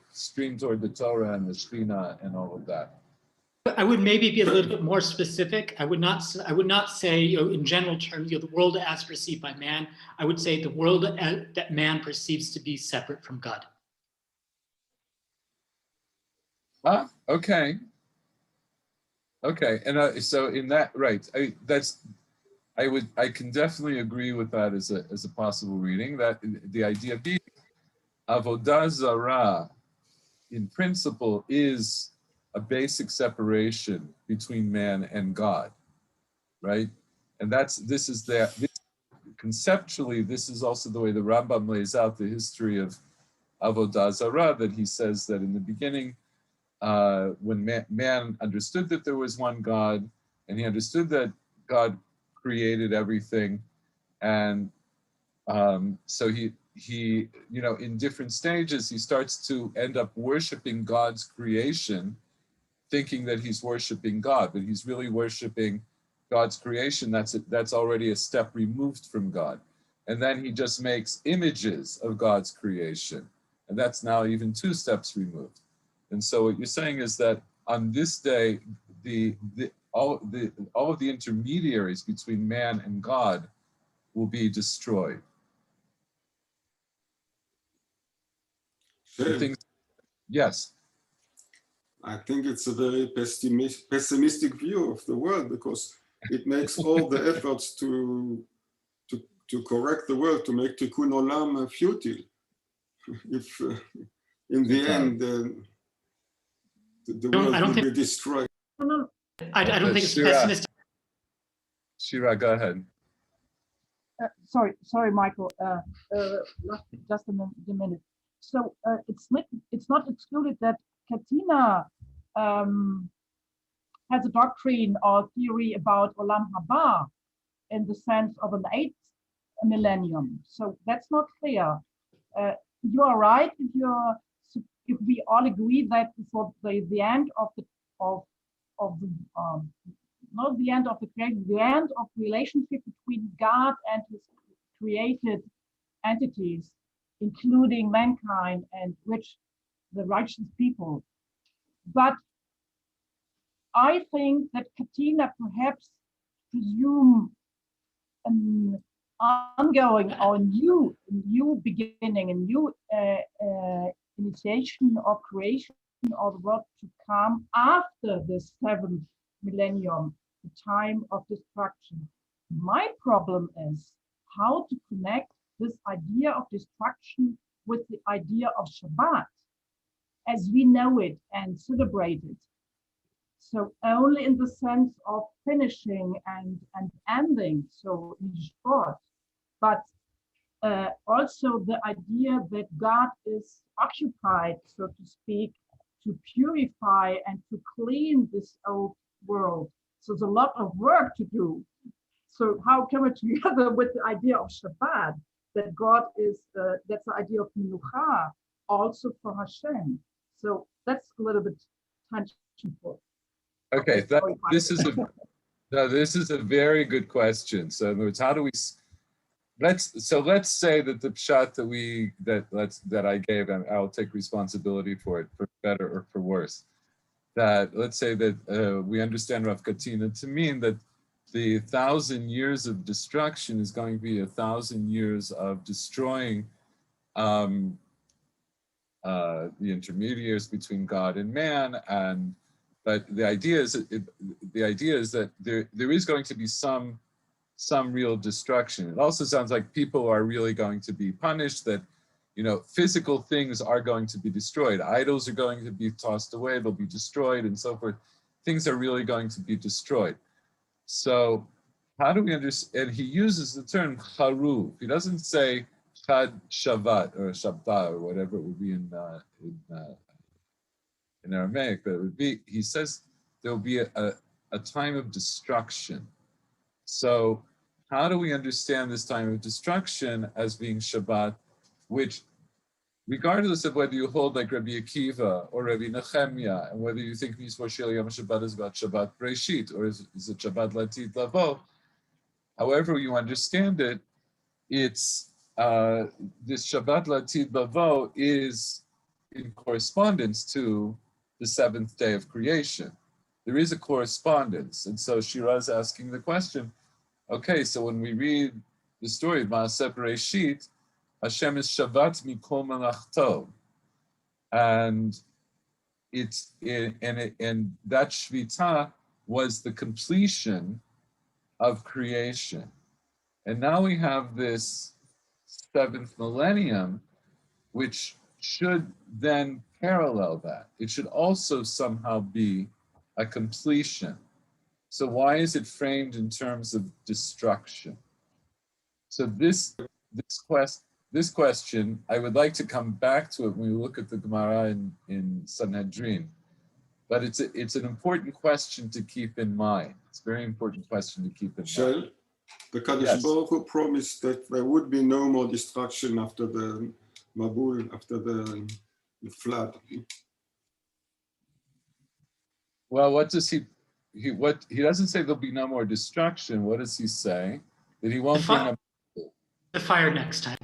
Torah and the Shekhinah and all of that. I would maybe be a little bit more specific. I would not say, in general terms, the world as perceived by man. I would say the world that man perceives to be separate from God. Okay. Okay, and so in that, right, I can definitely agree with that as a possible reading. That the idea being avodah zarah, in principle, is a basic separation between man and God, right? And conceptually, this is also the way the Rambam lays out the history of avodah zarah. That he says that in the beginning, when man understood that there was one God, and he understood that God created everything, and so he in different stages he starts to end up worshiping God's creation, thinking that he's worshiping God, but he's really worshiping God's creation. That's already a step removed from God, and then he just makes images of God's creation, and that's now even two steps removed. And so what you're saying is that on this day, all of the intermediaries between man and God will be destroyed. Sure. Things, yes. I think it's a very pessimistic view of the world, because it makes all the efforts to correct the world, to make tikkun olam futile. If in the end the world will be destroyed. I don't think it's Shira. pessimistic. Shira, go ahead. Sorry, Michael. Just a minute. So it's not excluded that Katina has a doctrine or theory about Olam Haba in the sense of an 8th millennium. So that's not clear. You are right if we all agree that for the end of the not the end of the creation, the end of relationship between God and his created entities, including mankind and the righteous people. But I think that Katina perhaps presume an ongoing or new beginning, a new initiation of creation of the world to come after the 7th millennium, the time of destruction. My problem is how to connect this idea of destruction with the idea of Shabbat as we know it and celebrate it. So only in the sense of finishing and ending, so short, but also the idea that God is occupied, so to speak, to purify and to clean this old world. So there's a lot of work to do. So how come it together with the idea of Shabbat, that God is, that's the idea of Menucha, also for Hashem. So that's a little bit tangential. Okay, this is a very good question. So in other words, how do we let's say that the pshat that I gave, and I'll take responsibility for it, for better or for worse. That let's say that we understand Rav Katina to mean that the 1,000 years of destruction is going to be 1,000 years of destroying the intermediaries between God and man, but the idea is that there is going to be some real destruction. It also sounds like people are really going to be punished, that physical things are going to be destroyed. Idols are going to be tossed away, they'll be destroyed and so forth. Things are really going to be destroyed. So how do we understand? And he uses the term charuv. He doesn't say chad shavat or shabta or whatever it would be in Aramaic, but it would be, he says there will be a time of destruction. So how do we understand this time of destruction as being Shabbat, which, regardless of whether you hold like Rabbi Akiva or Rabbi Nehemiah, and whether you think Shir Shel Yom Shabbat is about Shabbat Breshit, or is it Shabbat Latid Lavo, however you understand it, it's this Shabbat Latid Lavo is in correspondence to the 7th day of creation. There is a correspondence. And so Shira is asking the question, okay, so when we read the story of Maaseh Bereshit, Hashem is Shabbat mikol malachto. And and that Shvita was the completion of creation. And now we have this seventh millennium, which should then parallel that. It should also somehow be a completion. So why is it framed in terms of destruction? So this question, I would like to come back to it when we look at the Gemara in Sanhedrin. But it's an important question to keep in mind. It's a very important question to keep in mind. Shel, the Kadosh Yes. Baruch Hu promised that there would be no more destruction after the Mabul, after the flood. Well, what does he doesn't say there'll be no more destruction. What does he say? That he won't bring up The fire next time.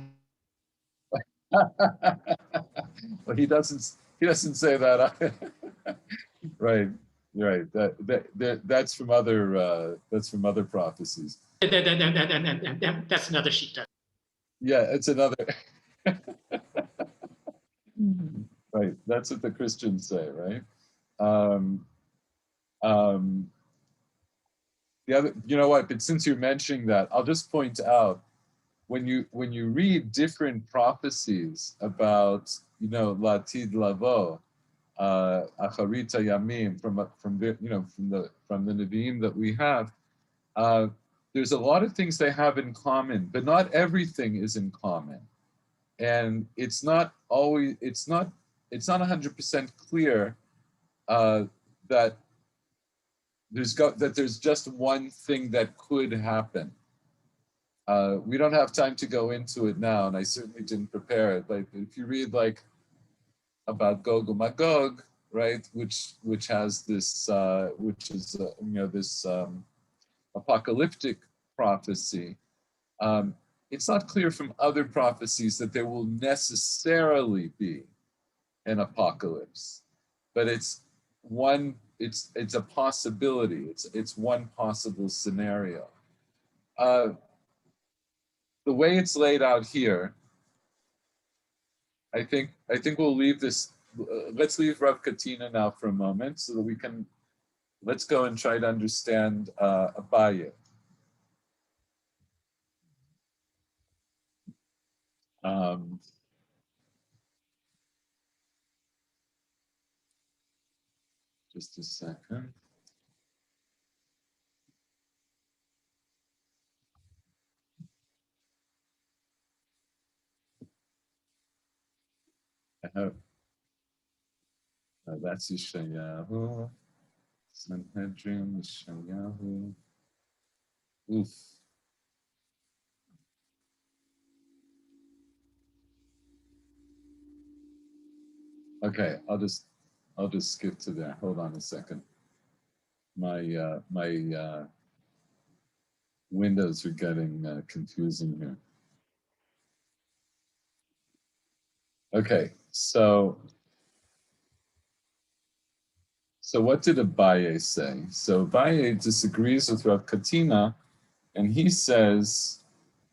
well, he doesn't say that. Right. That's from other prophecies. That's another sheet. Yeah, it's another. Right. That's what the Christians say, right? The other, you know what? But since you're mentioning that, I'll just point out when you read different prophecies about, Latid Lavo, Acharita Yamim, from the Nevi'im that we have, there's a lot of things they have in common, but not everything is in common, and it's not 100% clear that there's just one thing that could happen. We don't have time to go into it now, and I certainly didn't prepare it. Like if you read about Gog and Magog, right, which has this, which is this apocalyptic prophecy. It's not clear from other prophecies that there will necessarily be an apocalypse, but it's a possibility. It's one possible scenario. The way it's laid out here, I think we'll leave this. Let's leave Rav Katina now for a moment, so that let's go and try to understand Abaye. Just a second. I have. That's Yeshayahu. Sanhedrin, Yeshayahu. Oof. Okay, I'll just skip to there. Hold on a second. My windows are getting confusing here. Okay, so what did Abaye say? So Abaye disagrees with Rav Katina, and he says,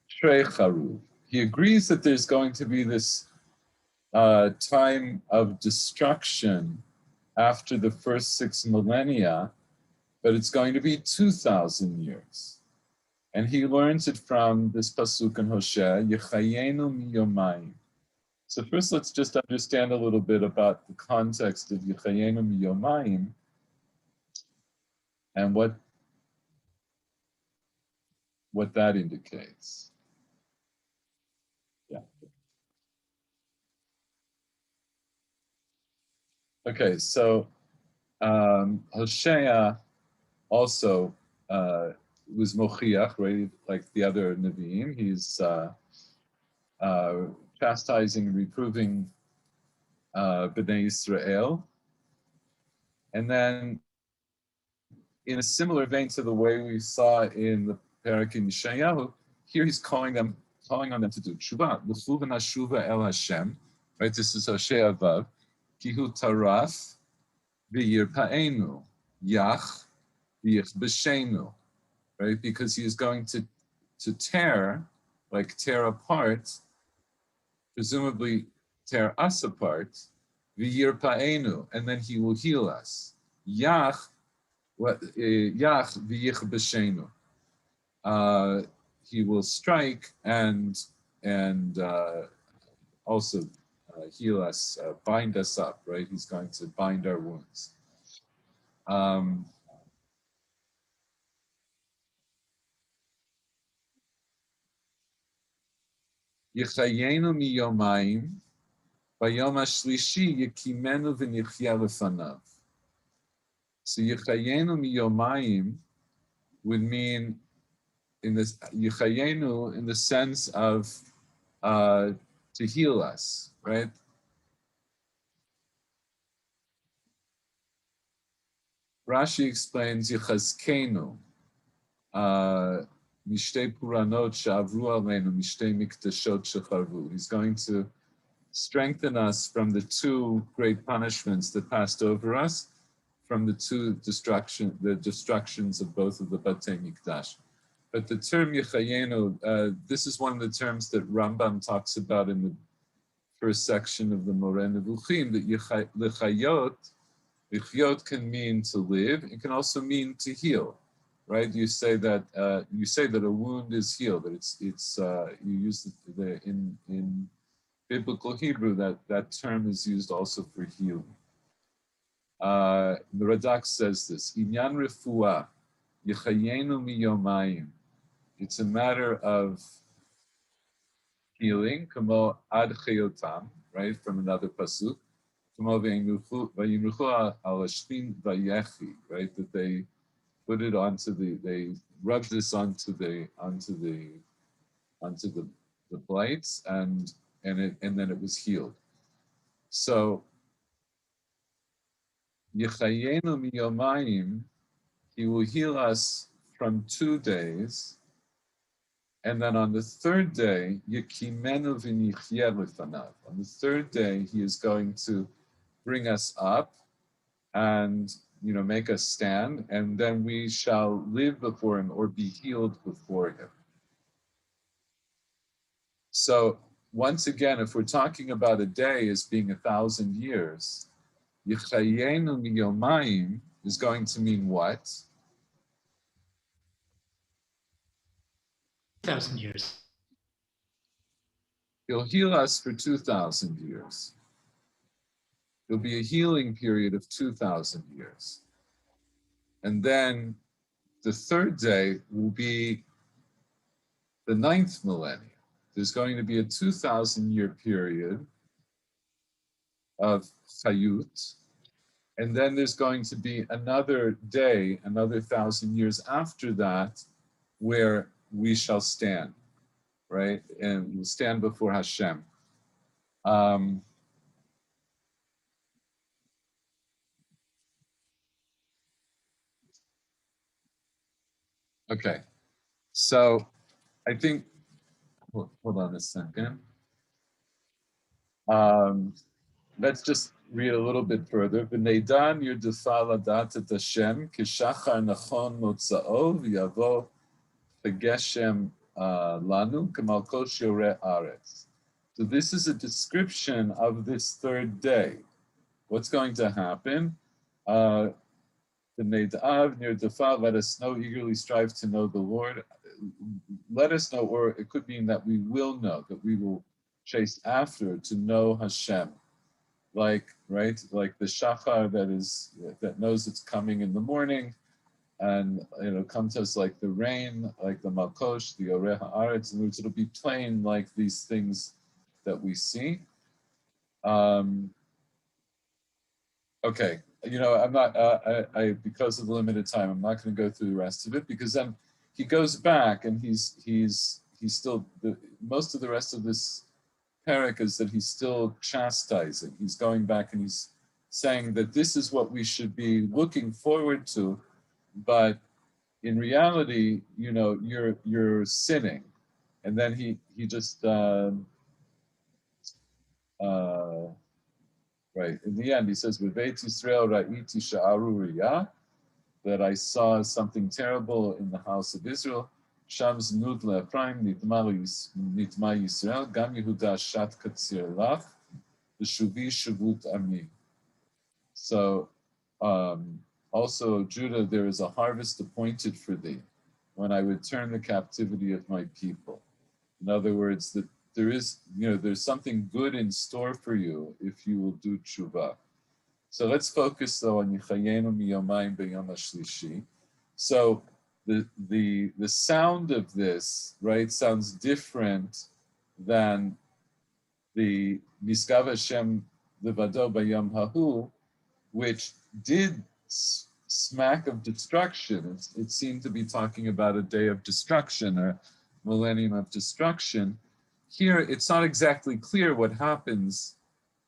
Shrei Charuv. He agrees that there's going to be this time of destruction after the first 6 millennia, but it's going to be 2,000 years. And he learns it from this pasuk in Hosea, Yechayenu miyomayim. So first, let's just understand a little bit about the context of Yechayenu miyomayim and what that indicates. Yeah. Okay, so Hosea also was mochiach, right? Like the other Nevi'im. He's chastising and reproving Bnei Israel. And then in a similar vein to the way we saw in the Perek in Yeshayahu, here he's calling on them to do tshuva. L'chu v'nashuva el Hashem. Right, this is Hosea Vav. Kihu taraf v'yirpa'enu. Yach v'yichbeshenu. Right, because he is going to tear apart, presumably tear us apart, v'yirpa'enu, and then he will heal us. Yach v'yichbeshenu. He will strike and also heal us, bind us up, right? He's going to bind our wounds. Yichayenu miyomayim, bayom hashlishi yekimenu v'nichya lefanav. So yichayenu miyomayim would mean in this yichayenu in the sense of to heal us, right? Rashi explains yichazkenu, mishtei puranot she'avru aleinu, mishtei miktashot shecharvu. He's going to strengthen us from the two great punishments that passed over us, from the destructions of both of the Batei Mikdash. But the term Yechayenu, this is one of the terms that Rambam talks about in the first section of the Moreh Nevuchim, that Yechayot, Yechyot can mean to live, it can also mean to heal, right? You say that a wound is healed, that it's you use in biblical Hebrew, that term is used also for healing. The Radak says this, Inyan refuah, yechayenu miyomayim. It's a matter of healing, kamo ad chayotam, right, from another pasuk, kamo v'yimruchu al hashpin vayechi, right, that they put it they rubbed this onto the blights, and then it was healed. So Yechayenu miyomayim, he will heal us from 2 days, and then on the third day, Yekimenu v'nichya lefanav. On the third day, he is going to bring us up and make us stand, and then we shall live before him or be healed before him. So once again, if we're talking about a day as being 1,000 years, Yechayenu miyomayim is going to mean what? 1,000 years. He'll heal us for 2,000 years. There'll be a healing period of 2,000 years. And then the third day will be the 9th millennium. There's going to be a 2,000-year period of chayut, and then there's going to be another day, another 1,000 years after that, where we shall stand, right? And we'll stand before Hashem. Okay, so I think, hold on a second. Let's just read a little bit further. V'neidan yirdufa ladat et Hashem kishachar nachon motzao v'yavo v'geshem lanu k'mal kol shiorei aretz. So this is a description of this third day. What's going to happen? The Neidav near Dafa, let us know, eagerly strive to know the Lord. Let us know, or it could mean that we will know, that we will chase after to know Hashem. Like the shachar that knows it's coming in the morning, and it'll come to us like the rain, like the malkosh, the oreh haaretz, in which it'll be plain like these things that we see. Okay, I'm not. Because of the limited time, I'm not going to go through the rest of it, because then he goes back and he's still most of the rest of this parak is that he's still chastising. He's going back and he's saying that this is what we should be looking forward to, but in reality, you're sinning. And then he just right in the end he says, "V'veit Yisrael ra'iti sha'aru riyah," that I saw something terrible in the house of Israel. Sham znud le'Ephraim nitma Yisrael, gam Yehuda shat katzir lach. V'shuvi shavut ami. So also, Judah, there is a harvest appointed for thee when I would turn the captivity of my people. In other words, that there is, there's something good in store for you if you will do tshuva. So let's focus though on Yichayenu miyomayim b'yom hashlishi. So the sound of this, right, sounds different than the Miskav Hashem levado b'yom hahu, which did smack of destruction. It seemed to be talking about a day of destruction or millennium of destruction. Here, it's not exactly clear what happens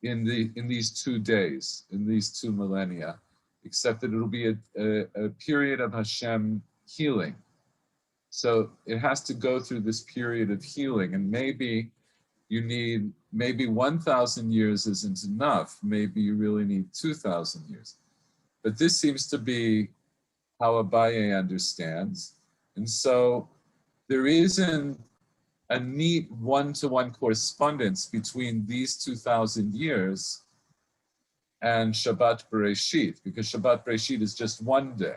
in these 2 days, in these 2 millennia, except that it'll be a period of Hashem healing. So it has to go through this period of healing, and maybe 1,000 years isn't enough. Maybe you really need 2,000 years. But this seems to be how Abaye understands. And so there isn't a neat one-to-one correspondence between these 2,000 years and Shabbat Bereshit, because Shabbat Bereshit is just 1 day.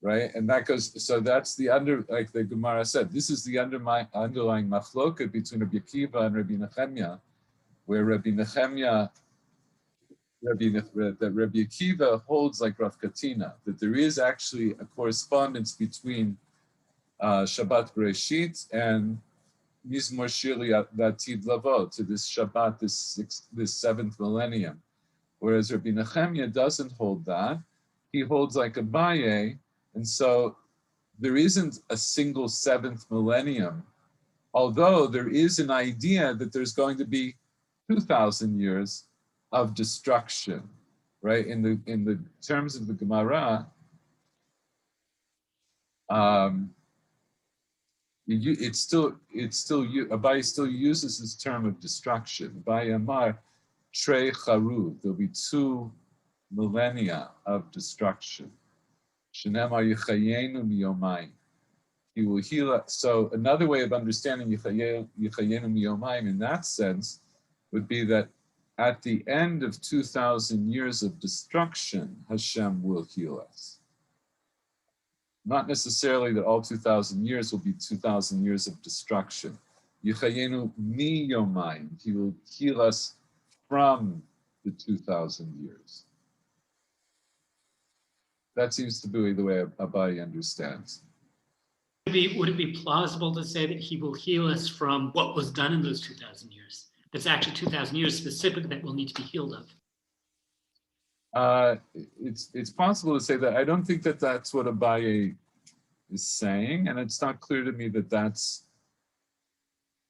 Right? And that goes, so that's like the Gemara said, this is the underlying machloket between Rabbi Akiva and Rabbi Nechemya, where Rabbi Nechemya, that Rabbi Akiva holds like Rav Katina, that there is actually a correspondence between Shabbat Bereshit and Mizmor Shir Latid Lavo, to this Shabbat, this 7th millennium. Whereas Rabbi Nechemya doesn't hold that. He holds like Abaye, and so there isn't a single 7th millennium, although there is an idea that there's going to be 2,000 years of destruction, right? In the terms of the Gemara, Abaye still uses this term of destruction. Abaye Amar Trei Charuv. There'll be 2 millennia of destruction. Shenemar Yichayenu miyomayim. He will heal us. So another way of understanding Yichayenu miyomayim in that sense would be that at the end of 2,000 years of destruction, Hashem will heal us. Not necessarily that all 2,000 years will be 2,000 years of destruction. Yichayenu miyomayim. He will heal us from the 2,000 years. That seems to be the way Abaye understands. Would it be plausible to say that he will heal us from what was done in those 2,000 years? That's actually 2,000 years specific that will need to be healed of. It's possible to say that. I don't think that that's what Abaye is saying, and it's not clear to me that that's.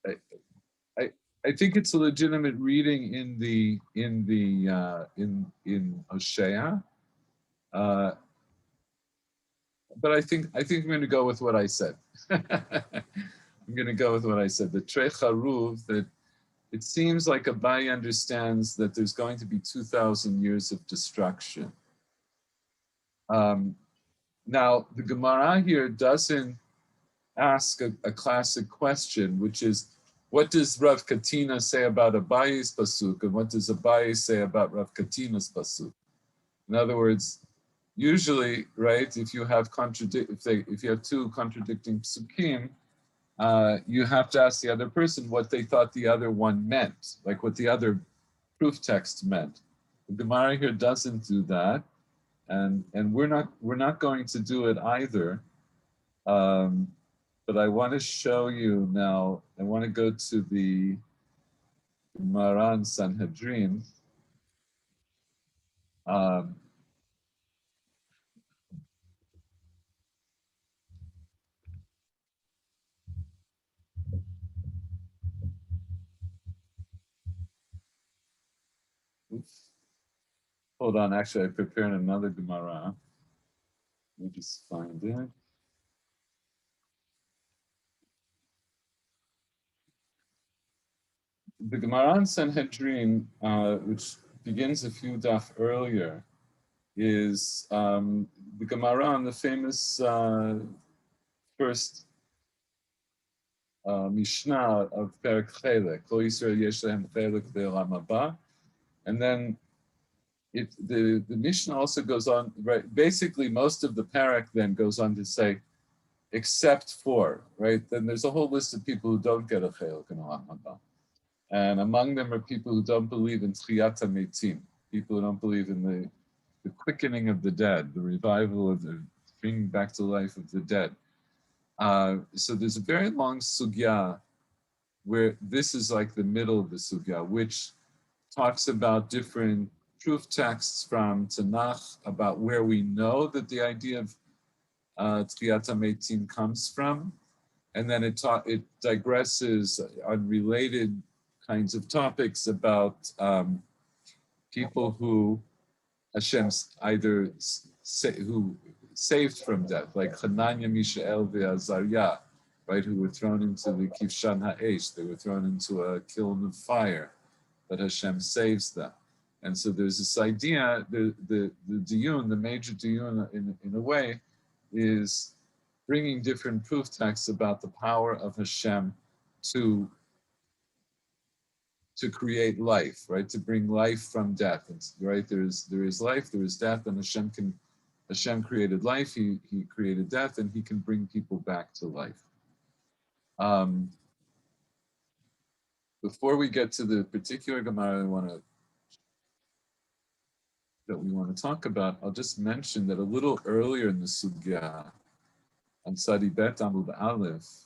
I think it's a legitimate reading in Hosea. But I think I'm going to go with what I said. I'm going to go with what I said. The Trei Charuv, that it seems like Abaye understands that there's going to be 2,000 years of destruction. Now, the Gemara here doesn't ask a classic question, which is, what does Rav Katina say about Abaye's pasuk, and what does Abaye say about Rav Katina's pasuk? In other words, usually, right, if you have 2 contradicting psukim, you have to ask the other person what they thought the other one meant, like what the other proof text meant. The Gemara here doesn't do that, and we're not going to do it either. But I want to show you now. I want to go to the Gemara in Sanhedrin. Oops. Hold on, actually, I prepared another Gemara. Let me just find it. The Gemara in Sanhedrin, which begins a few daf earlier, is the Gemara on the famous first Mishnah of Perek Chelek, Kol Yisrael Yesh Lehem Chelek Ve'olam Haba, and then the Mishnah also goes on, right? Basically, most of the parak then goes on to say, except for, right? Then there's a whole list of people who don't get a Chelek in Olam Haba. And among them are people who don't believe in Tchiyat HaMeitim, people who don't believe in the quickening of the dead, the revival of the bringing back to life of the dead. So there's a very long sugya where this is like the middle of the sugya, which talks about different proof texts from Tanakh about where we know that the idea of Tchiyat HaMeitim comes from, and then it digresses on related kinds of topics about people who Hashem either who saved from death, like Hananiah, Mishael, Ve'Azariah, right, who were thrown into the Kivshan Ha'esh, they were thrown into a kiln of fire, but Hashem saves them. And so there's this idea, the diyun, the major diyun in a way, is bringing different proof texts about the power of Hashem to create life, right? To bring life from death, and, right? There is life, there is death, and Hashem created life. He created death, and He can bring people back to life. Before we get to the particular Gemara that we want to talk about, I'll just mention that a little earlier in the sugya, on Sadi Bet Amud Aleph,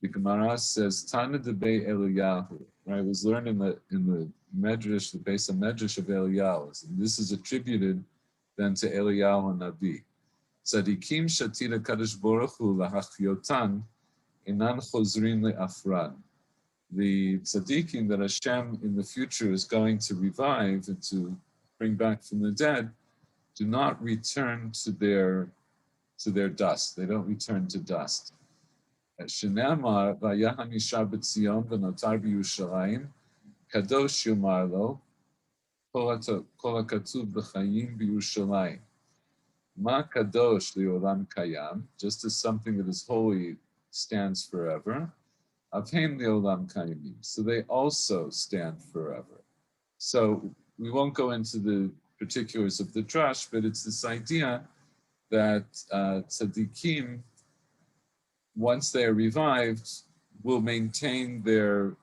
the Gemara says, Tana debei Eliyahu. Right, it was learned in the Medrash, the base of Medrash of Eliyahu. And this is attributed then to Eliyahu Nabi. Tzadikim shatira Kadosh Baruch Hu lahachyotan inan chozrin le'afran. The tzadikim that Hashem in the future is going to revive and to bring back from the dead do not return to their dust. They don't return to dust. Shenamar vayahan yishar b'tzion v'notar b'Yushalayim kadosh yomar lo kol hakatuv b'chayim b'Yushalayim ma kadosh li'olam kayam, just as something that is holy stands forever, avheim li'olam kayimim, so they also stand forever. So we won't go into the particulars of the drush, but it's this idea that tzaddikim, once they are revived, will maintain their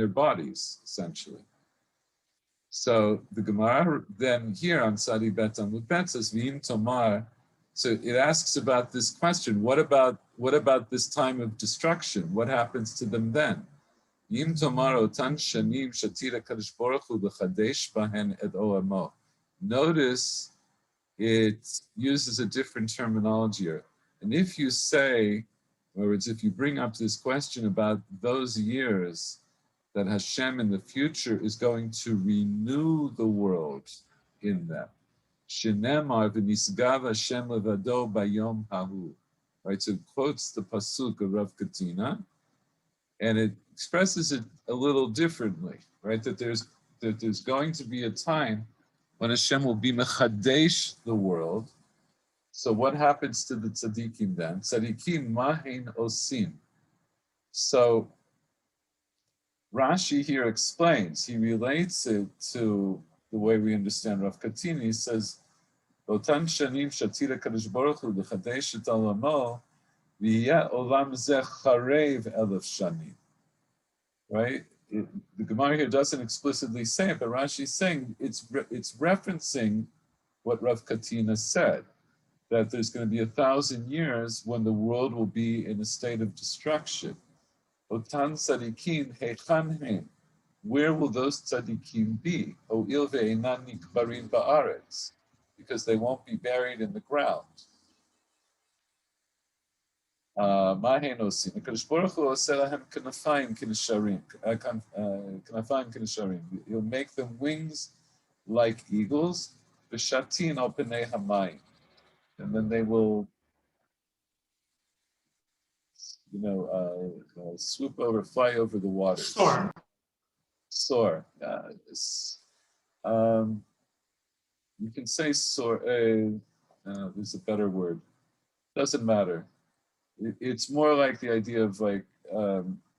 bodies, essentially. So the Gemara then here on Sadi Bet Amud Bet says, V'im Tomar, so it asks about this question, what about this time of destruction? What happens to them then? V'im Tomar otan shanim shatira Kadosh Baruch Hu l'chadesh bahen et oamo. Notice it uses a different terminology here. And if you say, in other words, if you bring up this question about those years that Hashem in the future is going to renew the world in them, Shenemar v'nisgav Hashem levado bayom hahu, right? So it quotes the pasuk of Rav Katina, and it expresses it a little differently, right? That there's going to be a time when Hashem will be mechadesh the world. So what happens to the tzaddikim then? Tzaddikim mahin osim. So Rashi here explains, he relates it to the way we understand Rav Katina. He says, Otan shanim shatira Kadosh Baruch Hu l'chadesh et olamo v'yeh olam zeh charev elef shanim. Right? The Gemara here doesn't explicitly say it, but Rashi is saying it's referencing what Rav Katina said, that there's going to be 1,000 years when the world will be in a state of destruction. Otan tzadikim heichan hem. Where will those tzadikim be? O'il ve'enan nikbarim ba'aretz, because they won't be buried in the ground. Mahen osim. HaKadosh Baruch Hu oseh lahem kanafayim k'nesharim. He'll make them wings like eagles. V'shatin al pnei hamayim. And then they will, swoop over, fly over the waters. Soar. You can say soar. There's a better word. Doesn't matter. it's more like the idea of like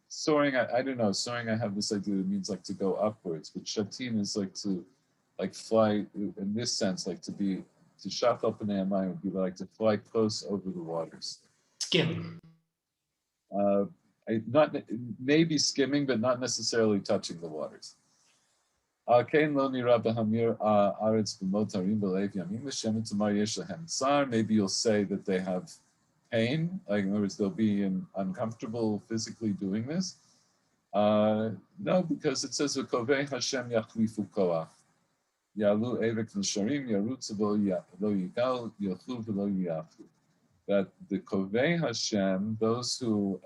soaring. I don't know. Soaring, I have this idea that means like to go upwards, but shatin is like to like fly in this sense, like to shut up an amai would be like to fly close over the waters. Skim. Not maybe skimming, but not necessarily touching the waters. Maybe you'll say that they have pain, like in other words, they'll be uncomfortable physically doing this. No, because it says V'kovei Hashem yachlifu koach. Yalu evek v'sharim yarutzu lo yigal yochlu v'lo yafu. That the Kovei Hashem, those who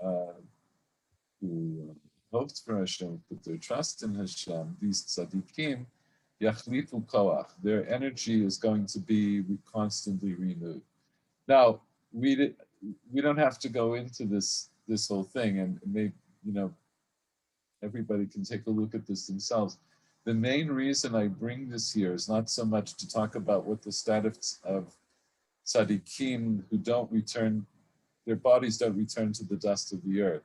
hoped for Hashem, put their trust in Hashem, these tzaddikim, yachlifu koach, their energy is going to be constantly renewed. Now, we don't have to go into this whole thing, and maybe, everybody can take a look at this themselves. The main reason I bring this here is not so much to talk about what the status of tzaddikim who don't return, their bodies don't return to the dust of the earth,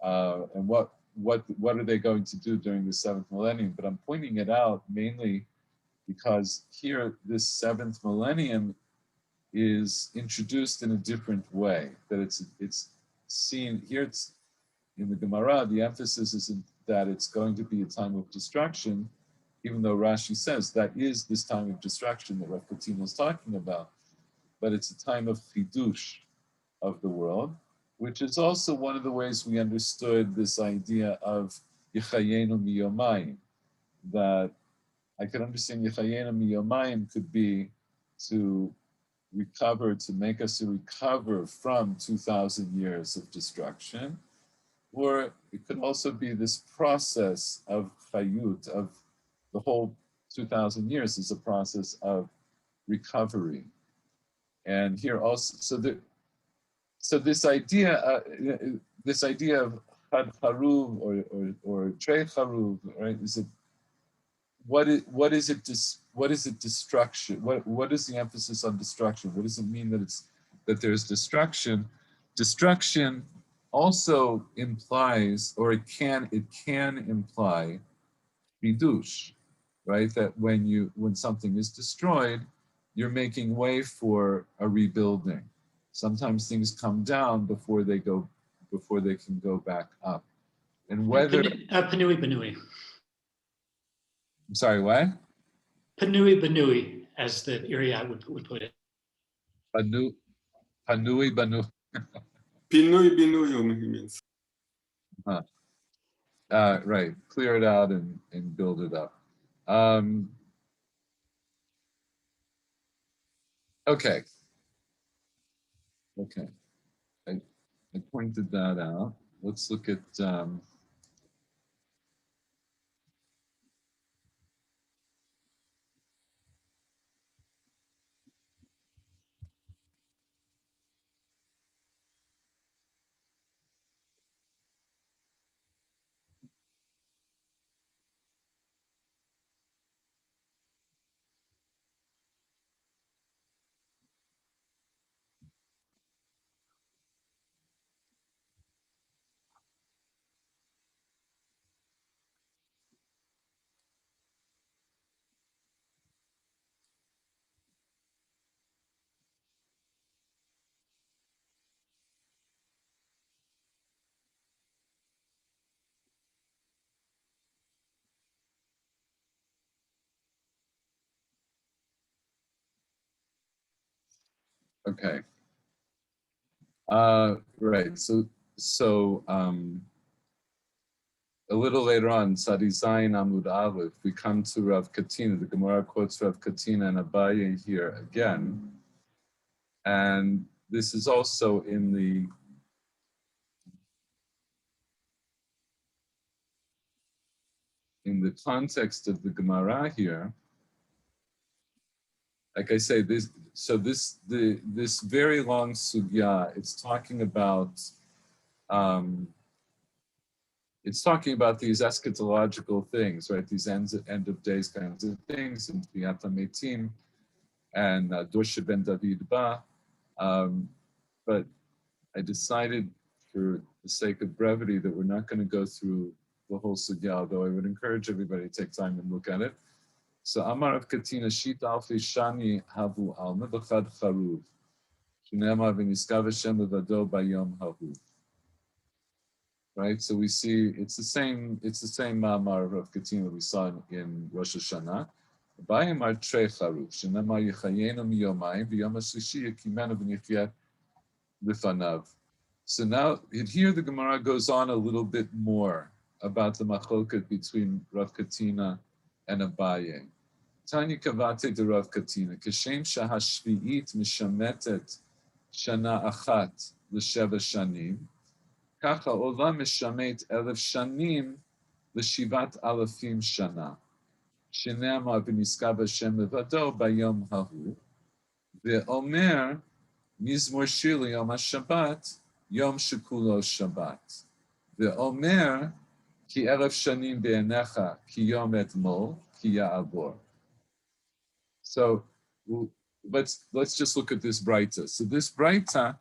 and what are they going to do during the seventh millennium? But I'm pointing it out mainly because here, this seventh millennium is introduced in a different way. That it's seen here. It's in the Gemara. The emphasis isn't that it's going to be a time of destruction, even though Rashi says that is this time of destruction that Rav Katina is talking about. But it's a time of chidush of the world, which is also one of the ways we understood this idea of Yechayenu miyomayim. That I could understand Yechayenu miyomayim could be to recover, to make us recover from 2,000 years of destruction, or it could also be this process of chayut, of the whole 2,000 years is a process of recovery. And here also, so this idea of chad charuv or trei charuv, right? Is it what is it destruction? What is the emphasis on destruction? What does it mean that there's destruction? Destruction also implies, or it can imply bidush, right? That when something is destroyed, you're making way for a rebuilding. Sometimes things come down before they can go back up. And whether Panui Banui. I'm sorry, what? Panui Banui, as the Iriad would put it. Panui Banu. Pinui binui, he means. Right, clear it out and build it up. Okay. I pointed that out. Let's look at okay. Right. So a little later on, Sadi Zayin Amud Aleph, we come to Rav Katina. The Gemara quotes Rav Katina and Abaye here again, and this is also in the context of the Gemara here. Like I say, this very long sugya. It's talking about these eschatological things, right? These end of days kinds of things, and Biyat HaMetim and Dor Ben David Ba. But I decided, for the sake of brevity, that we're not going to go through the whole sugya, although I would encourage everybody to take time and look at it. So Amar of Katina Shit Alfi Shani Havu Alma B'chad Charuv Shnema V'Niskav Hashem Levado Bayom Hahu. Right, so we see it's the same Ma'amar of Katina we saw in Rosh Hashanah. Bayim are Trei Charuv Shnema Yechayenu Miyomayim V'Yom HaShlishi Yekimenu V'Nichyat Lifanav. So now here the Gemara goes on a little bit more about the machloket between Rav Katina and Abaye. Tanya Kavate de Rav Katina, Kashem Shahashvi'it Mishametet Shana Achat L'Sheva Shanim, Kacha Olam Mishamet Elef Shanim L'Shivat Alafim Shana, Shenema V'Niskav Hashem Levado Bayom Hahu, Ve'omer Mizmor Shir Yom HaShabbat Yom Shekulo Shabbat. Ve'omer Ki Elef Shanim Be'enecha Ki Yom Etmol Ki Ya'avor. So let's just look at this Braita. So this Braita,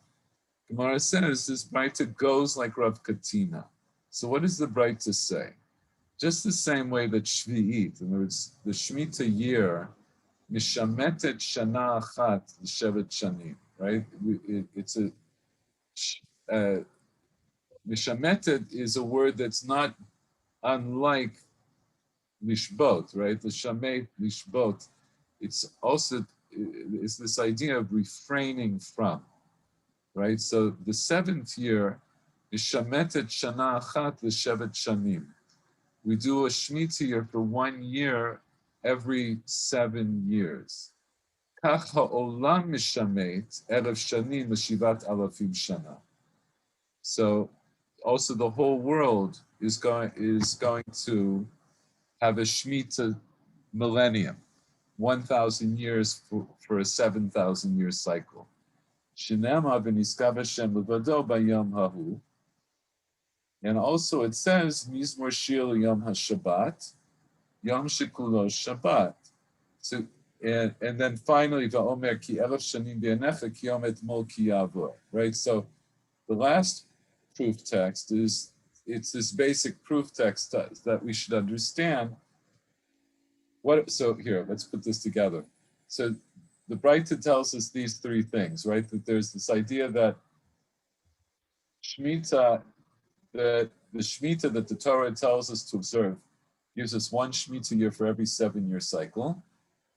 Gemara says, this Braita goes like Rav Katina. So what does the Braita say? Just the same way that Shvi'it, in other words, the Shemitah year, Mishametet Shana Achat L'Shevet Shanim, right? It's a Mishametet is a word that's not unlike Lishbot, right? The Shamet Lishbot. It's this idea of refraining from, right? So the seventh year is Shametet Shana Achat L'Shevet Shanim. We do a Shemitah year for 1 year every 7 years. Kach ha'olam mishamet Erev Shanim L'Shivat Alafim Shana. So also the whole world is going to have a Shemitah millennium. 1,000 years for a 7,000 year cycle. Shinema v'niskav Hashem levado bayom hahu. And also it says Mizmor Shir Yom HaShabbat, Yom Shekulo Shabbat. So and then finally va'omer ki elef shanim be'enecha ki yom etmol ki yavor. Right. So the last proof text it's this basic proof text that we should understand. So here, let's put this together. So the Braita tells us these three things, right? That there's this idea that Shemitah, that the Shemitah that the Torah tells us to observe gives us one Shemitah year for every 7 year cycle.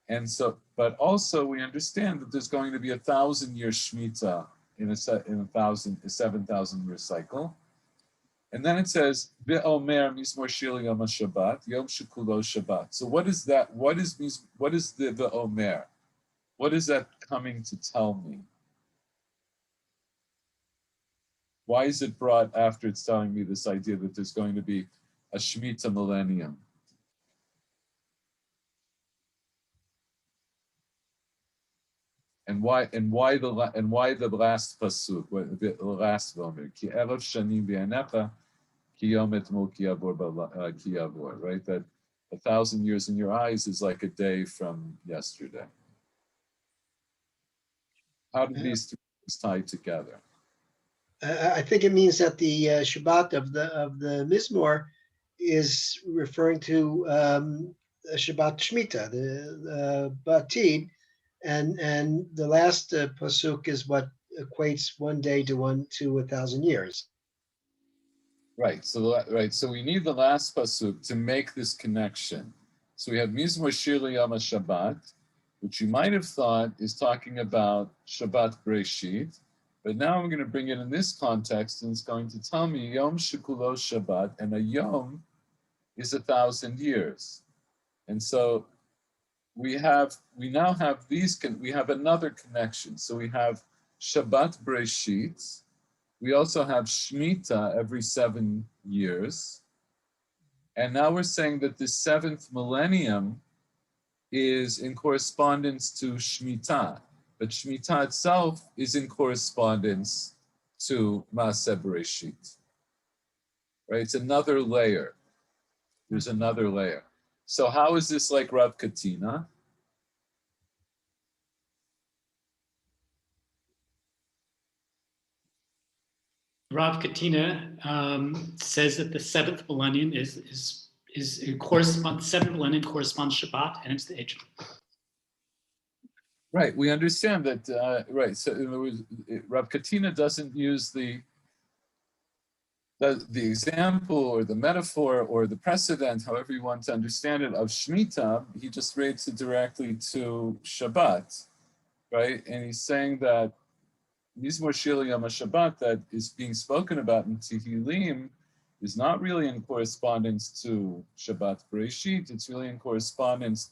And so, but also we understand that there's going to be 1,000 year Shemitah in a 7,000 year cycle. And then it says, Ve'omer Mizmor Shir Yom HaShabbat, Yom Shekulo Shabbat. So what is that? What is the Ve'omer? What is that coming to tell me? Why is it brought after it's telling me this idea that there's going to be a Shemitah millennium? And why the last pasuk, the last Ve'omer? Ki Erev Shanim Be'enecha right? That 1,000 years in your eyes is like a day from yesterday. How do these three things tie together? I think it means that the Shabbat of the Mizmor is referring to Shabbat Shemitah, the Batid, and the last pasuk is what equates 1 day to 1,000 years. Right. So we need the last pasuk to make this connection. So we have Mizmor Shir Yom HaShabbat, which you might have thought is talking about Shabbat Breshit, but now I'm going to bring it in this context, and it's going to tell me Yom Shekulo Shabbat, and a Yom is 1,000 years. And so we now have we have another connection. So we have Shabbat Breshit. We also have Shemitah every 7 years. And now we're saying that the 7th millennium is in correspondence to Shemitah. But Shemitah itself is in correspondence to Maaseh Bereshit. Right? It's another layer. There's another layer. So how is this like Rav Katina? Rav Katina says that the seventh millennium corresponds. Seventh millennium corresponds Shabbat, and it's the age. Right, we understand that, right, so in other words, Rav Katina doesn't use the example or the metaphor or the precedent, however you want to understand it, of Shemitah. He just relates it directly to Shabbat, right? And he's saying that Mizmor Shir Yom Shabbat that is being spoken about in Tehillim is not really in correspondence to Shabbat Bereshit, it's really in correspondence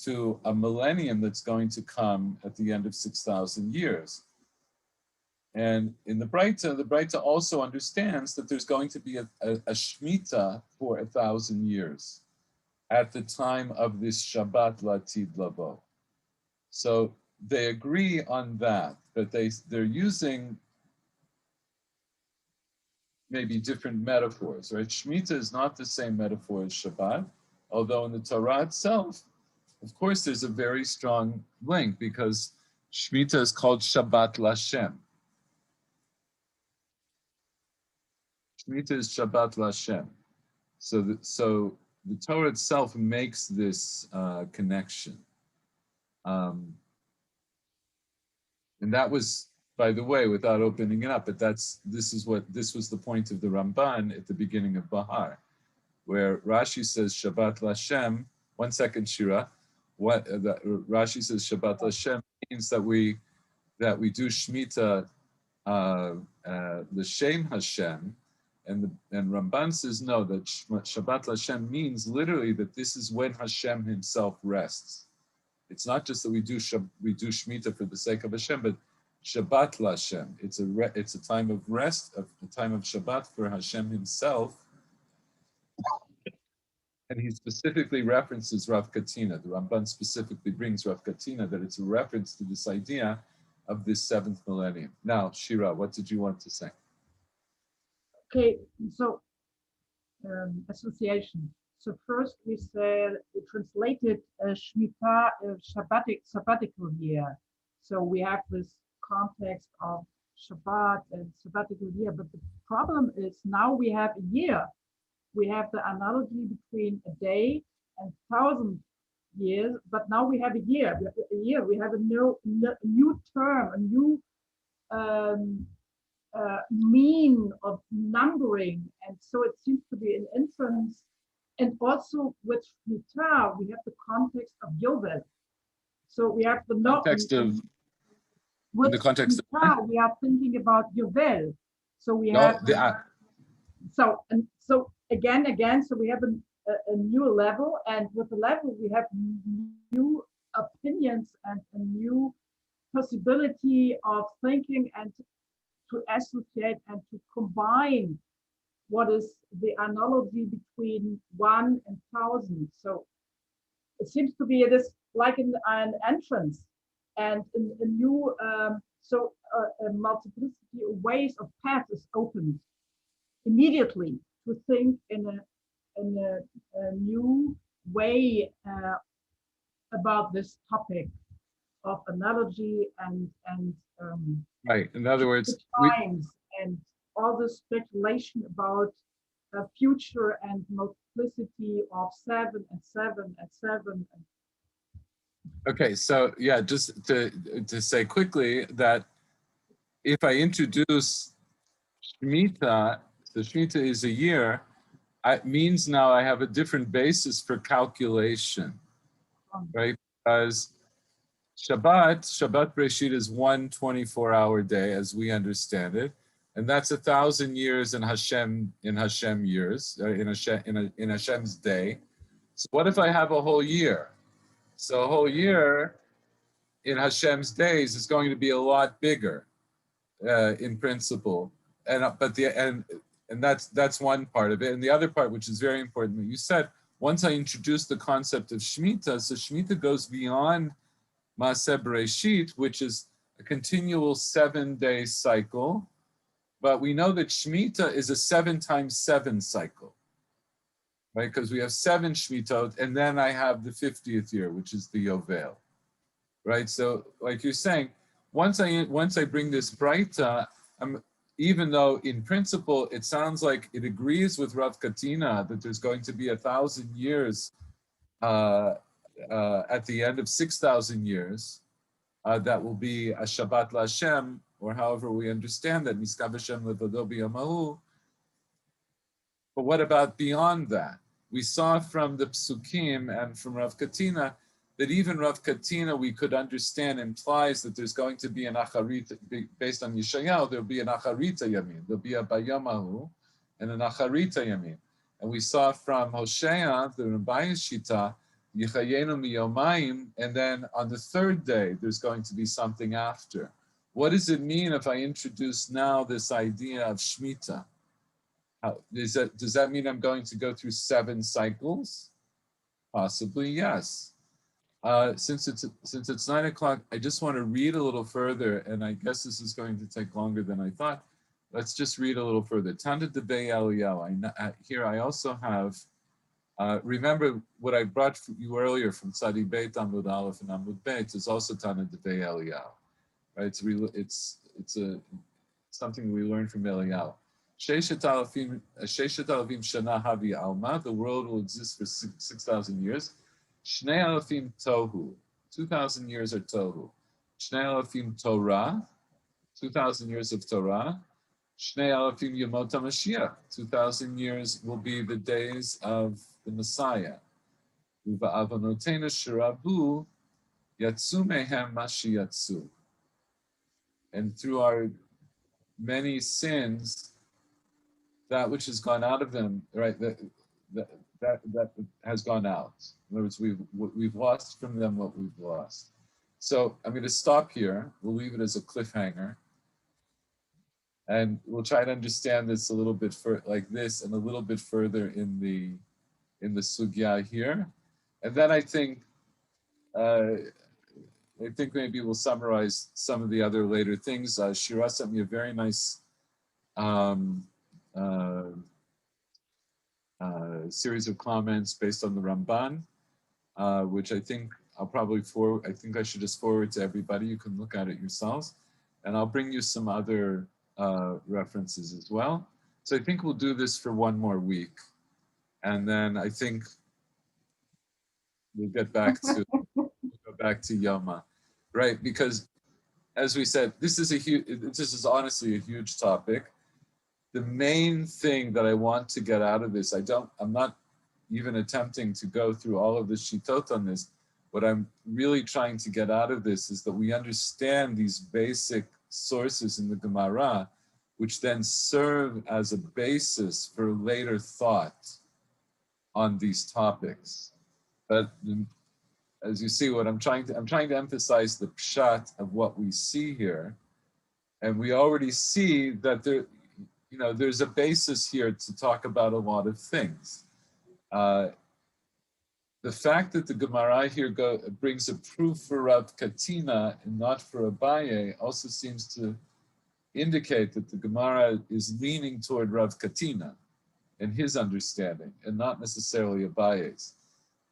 to a millennium that's going to come at the end of 6,000 years. And in the Breita also understands that there's going to be a Shemitah for 1,000 years at the time of this Shabbat Latid Labo. So they agree on that, but they're using maybe different metaphors, right? Shemitah is not the same metaphor as Shabbat, although in the Torah itself, of course, there's a very strong link because Shemitah is called Shabbat Lashem. Shemitah is Shabbat Lashem. So the Torah itself makes this connection. And that was, by the way, without opening it up, but this was the point of the Ramban at the beginning of Bahar, where Rashi says Shabbat Lashem. 1 second, Shira. Rashi says Shabbat Lashem means that we do Shemitah l'shem Hashem, and Ramban says no, that Shabbat Lashem means literally that this is when Hashem Himself rests. It's not just that we do Shemitah for the sake of Hashem, but Shabbat Lashem. It's a time of rest, a time of Shabbat for Hashem Himself. And he specifically references Rav Katina. The Ramban specifically brings Rav Katina that it's a reference to this idea of this seventh millennium. Now, Shira, what did you want to say? Okay, so association. So first we translated Shemitah, sabbatical year. So we have this context of Shabbat and sabbatical year, but the problem is now we have a year. We have the analogy between a day and 1,000 years, but now we have a year. We have a new term, a new mean of numbering, and so it seems to be an inference. And also with Shemitah, we have the context of Yovel. So we have the context of. In the context Shemitah, we are thinking about Yovel. So we have. So again, so we have a new level, and with the level we have new opinions and a new possibility of thinking and to associate and to combine what is the analogy between 1 and 1,000. So it seems to be this like an entrance and a new a multiplicity of ways of paths is opened immediately to think in a new way about this topic of analogy and right. In other words, times and all the speculation about the future and multiplicity of 7 and 7 and 7. Okay, so yeah, just to say quickly that if I introduce Shemitah, so Shemitah is a year, it means now I have a different basis for calculation, right? Because Shabbat Bereshit is 1 24-hour day as we understand it, and that's 1,000 years in Hashem years, in Hashem's day. So what if I have a whole year? So a whole year in Hashem's days is going to be a lot bigger, in principle, and that's one part of it. And the other part, which is very important, that you said, once I introduce the concept of Shemitah, so Shemitah goes beyond Maaseh Bereshit, which is a continual 7-day cycle, but we know that Shemitah is a 7 times 7 cycle. Right, because we have 7 Shmitot, and then I have the 50th year, which is the Yovel. Right, so like you're saying, once I bring this Breita, even though in principle, it sounds like it agrees with Rav Katina that there's going to be 1,000 years at the end of 6,000 years, that will be a Shabbat LaHashem, or however we understand that, Miskav Hashem Levado B'Yamahu. But what about beyond that? We saw from the Psukim and from Rav Katina that even Rav Katina, we could understand, implies that there's going to be an Acharita, based on Yeshayahu, there'll be an Acharita Yamin, there'll be a Bayamahu and an Acharita Yamin. And we saw from Hosea, the Rambayah Shita, Yichayenu Miyomayim, and then on the third day, there's going to be something after. What does it mean if I introduce now this idea of Shemitah? Does that mean I'm going to go through 7 cycles? Possibly, yes. Since it's 9 o'clock, I just want to read a little further, and I guess this is going to take longer than I thought. Let's just read a little further. Tanda Debei Eliyahu. Here I also have, remember what I brought for you earlier from Tzadi Beit Amud Aleph and Amud Beit is also Tanda Debei Eliyahu, right? It's something we learned from Eliyahu. Sheishet Alafim Shana Havi Alma. The world will exist for 6,000 years. Shnei Alafim Tohu. 2,000 years are Tohu. Shnei Alafim Torah. 2,000 years of Torah. Shnei Alafim Yemot HaMashiach. 2,000 years will be the days of the Messiah. Uva Avonotena Shirabu Yatsu Mehem Mashi Yatsu. And through our many sins, that which has gone out of them, right? That has gone out. In other words, we've lost from them what we've lost. So I'm going to stop here. We'll leave it as a cliffhanger, and we'll try to understand this a little bit like this, and a little bit further in the sugya here, and then I think maybe we'll summarize some of the other later things. Shira sent me a very nice series of comments based on the Ramban, which I think I'll probably I think I should just forward to everybody. You can look at it yourselves, and I'll bring you some other references as well. So I think we'll do this for one more week, and then I think we'll get back to Yoma, right? Because as we said, this is honestly a huge topic. The main thing that I want to get out of this, I'm not even attempting to go through all of the shitot on this. What I'm really trying to get out of this is that we understand these basic sources in the Gemara, which then serve as a basis for later thought on these topics. But as you see, I'm trying to emphasize the pshat of what we see here, and we already see that there's a basis here to talk about a lot of things. The fact that the Gemara here brings a proof for Rav Katina and not for Abaye also seems to indicate that the Gemara is leaning toward Rav Katina and his understanding, and not necessarily Abaye's.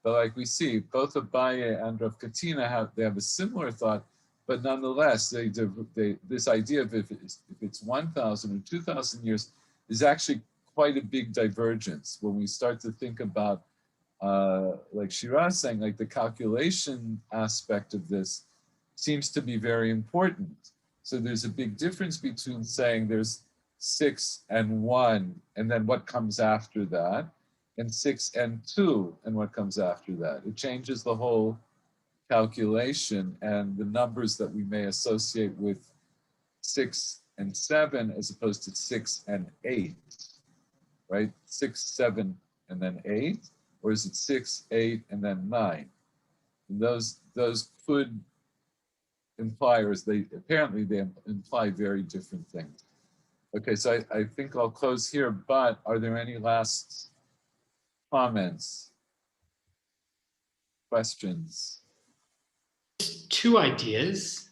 But like we see, both Abaye and Rav Katina have a similar thought, but nonetheless, this idea of if it's 1,000 or 2,000 years is actually quite a big divergence when we start to think about, like Shira is saying, like the calculation aspect of this seems to be very important. So there's a big difference between saying there's 6 and 1, and then what comes after that, and 6 and 2, and what comes after that. It changes the whole calculation and the numbers that we may associate with 6 and 7 as opposed to 6 and 8, right? 6, 7, and then 8, or is it 6, 8, and then 9? And those could imply, or they imply very different things. Okay, so I think I'll close here, but are there any last comments, questions? 2 ideas,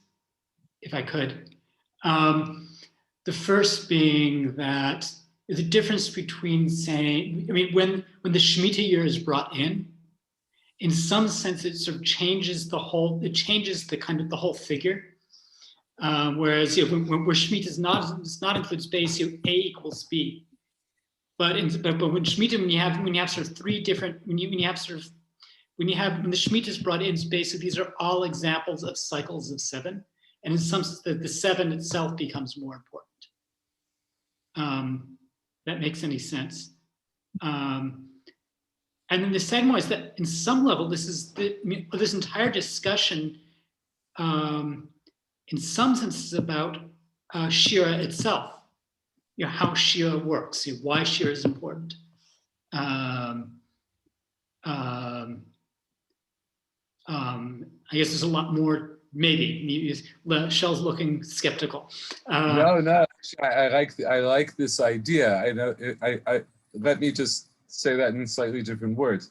if I could. The first being that the difference between saying, when the Shemitah year is brought in some sense, it sort of changes the whole figure. Whereas where Shemitah does not include space, A equals B. But when Shemitah, when you have sort of three different, when the Shemitah is brought in, basically these are all examples of cycles of 7, and in some sense the 7 itself becomes more important. That makes any sense. And then the second one is that in some level, this entire discussion, in some sense, is about Shira itself. How Shira works, why Shira is important. I guess there's a lot more. Maybe Shell's looking skeptical. No. I like this idea. I know. Let me just say that in slightly different words.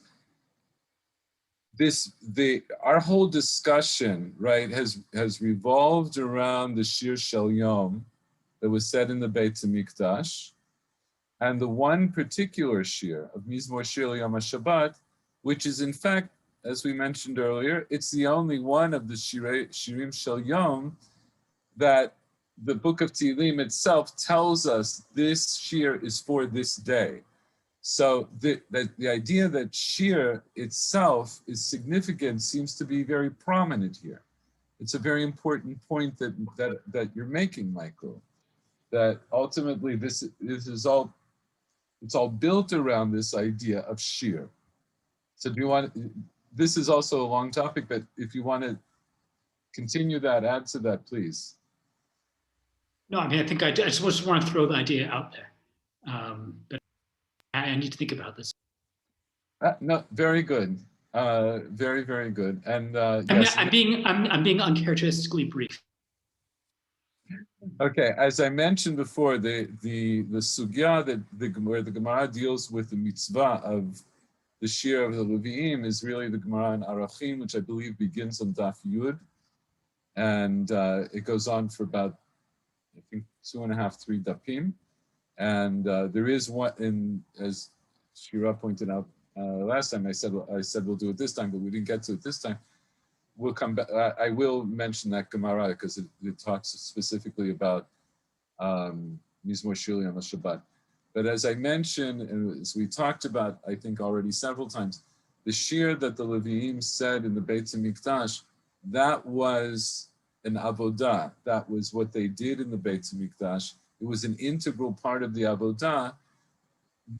Our whole discussion, right, has revolved around the Shir Shel Yom that was said in the Beit HaMikdash, and the one particular shir of Mizmor Shir Yom HaShabbat, which is in fact, as we mentioned earlier, it's the only one of the Shirim Shel Yom that the book of Tehillim itself tells us this shir is for this day. So the idea that shir itself is significant seems to be very prominent here. It's a very important point that you're making, Michael, that ultimately this is all, it's all built around this idea of shir. So do you want, this is also a long topic, but if you want to continue that, add to that, please. No, I mean, I think I just want to throw the idea out there, but I need to think about this. No, very good, very, very good. And yes, I'm being uncharacteristically brief. Okay, as I mentioned before, the sugya where the Gemara deals with the mitzvah of the shir of the Leviim is really the Gemara in Arachim, which I believe begins on Daf Yud, and it goes on for about, I think, 2.5, 3 dapim, and there is one, as Shira pointed out last time, I said we'll do it this time, but we didn't get to it this time. We'll come back. I will mention that Gemara because it talks specifically about Mizmor Shir Yom HaShabbat. But as I mentioned, and as we talked about, I think already several times, the shir that the Leviim said in the Beit HaMikdash, that was an avodah. That was what they did in the Beit HaMikdash. It was an integral part of the avodah,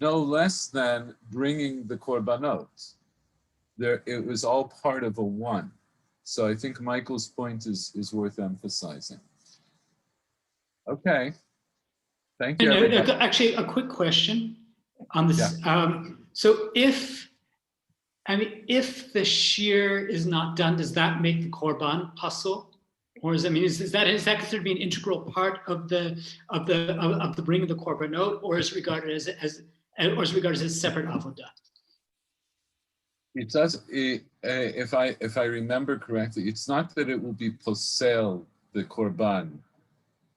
no less than bringing the korbanot. It was all part of a one. So I think Michael's point is worth emphasizing. Okay. Thank you. Actually, a quick question on this. Yeah. So if the shir is not done, does that make the korban pasul? Or is that considered to be an integral part of the bringing of the korbanot, or is it regarded as a separate avodah? It does. If I remember correctly, it's not that it will be posel the korban,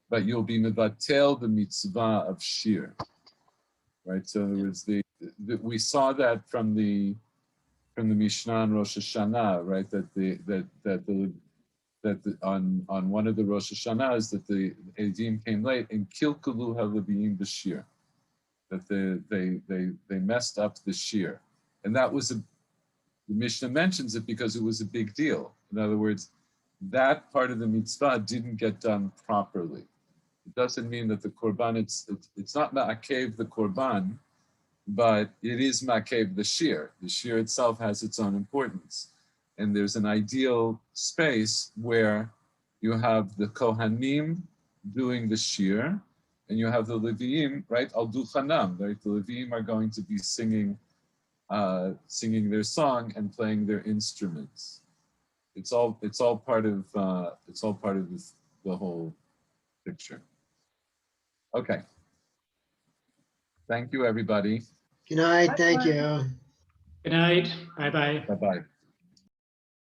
but you'll be mevatel the mitzvah of shir, right? So in other words, we saw that from the Mishnah on Rosh Hashanah, right? That on one of the Rosh Hashanahs that the Edim came late and kilkulu haleviim b'shir, that they messed up the shir, and that was the Mishnah mentions it because it was a big deal. In other words, that part of the mitzvah didn't get done properly. It doesn't mean that the korban, it's not ma'akev the korban, but it is ma'akev the shir. The shir itself has its own importance. And there's an ideal space where you have the Kohanim doing the shir, and you have the Leviim, right? Al duchanam, right? The Leviim are going to be singing their song and playing their instruments. It's all part of the whole picture. Okay. Thank you, everybody. Good night. Thank you. Good night. Bye-bye. Bye-bye.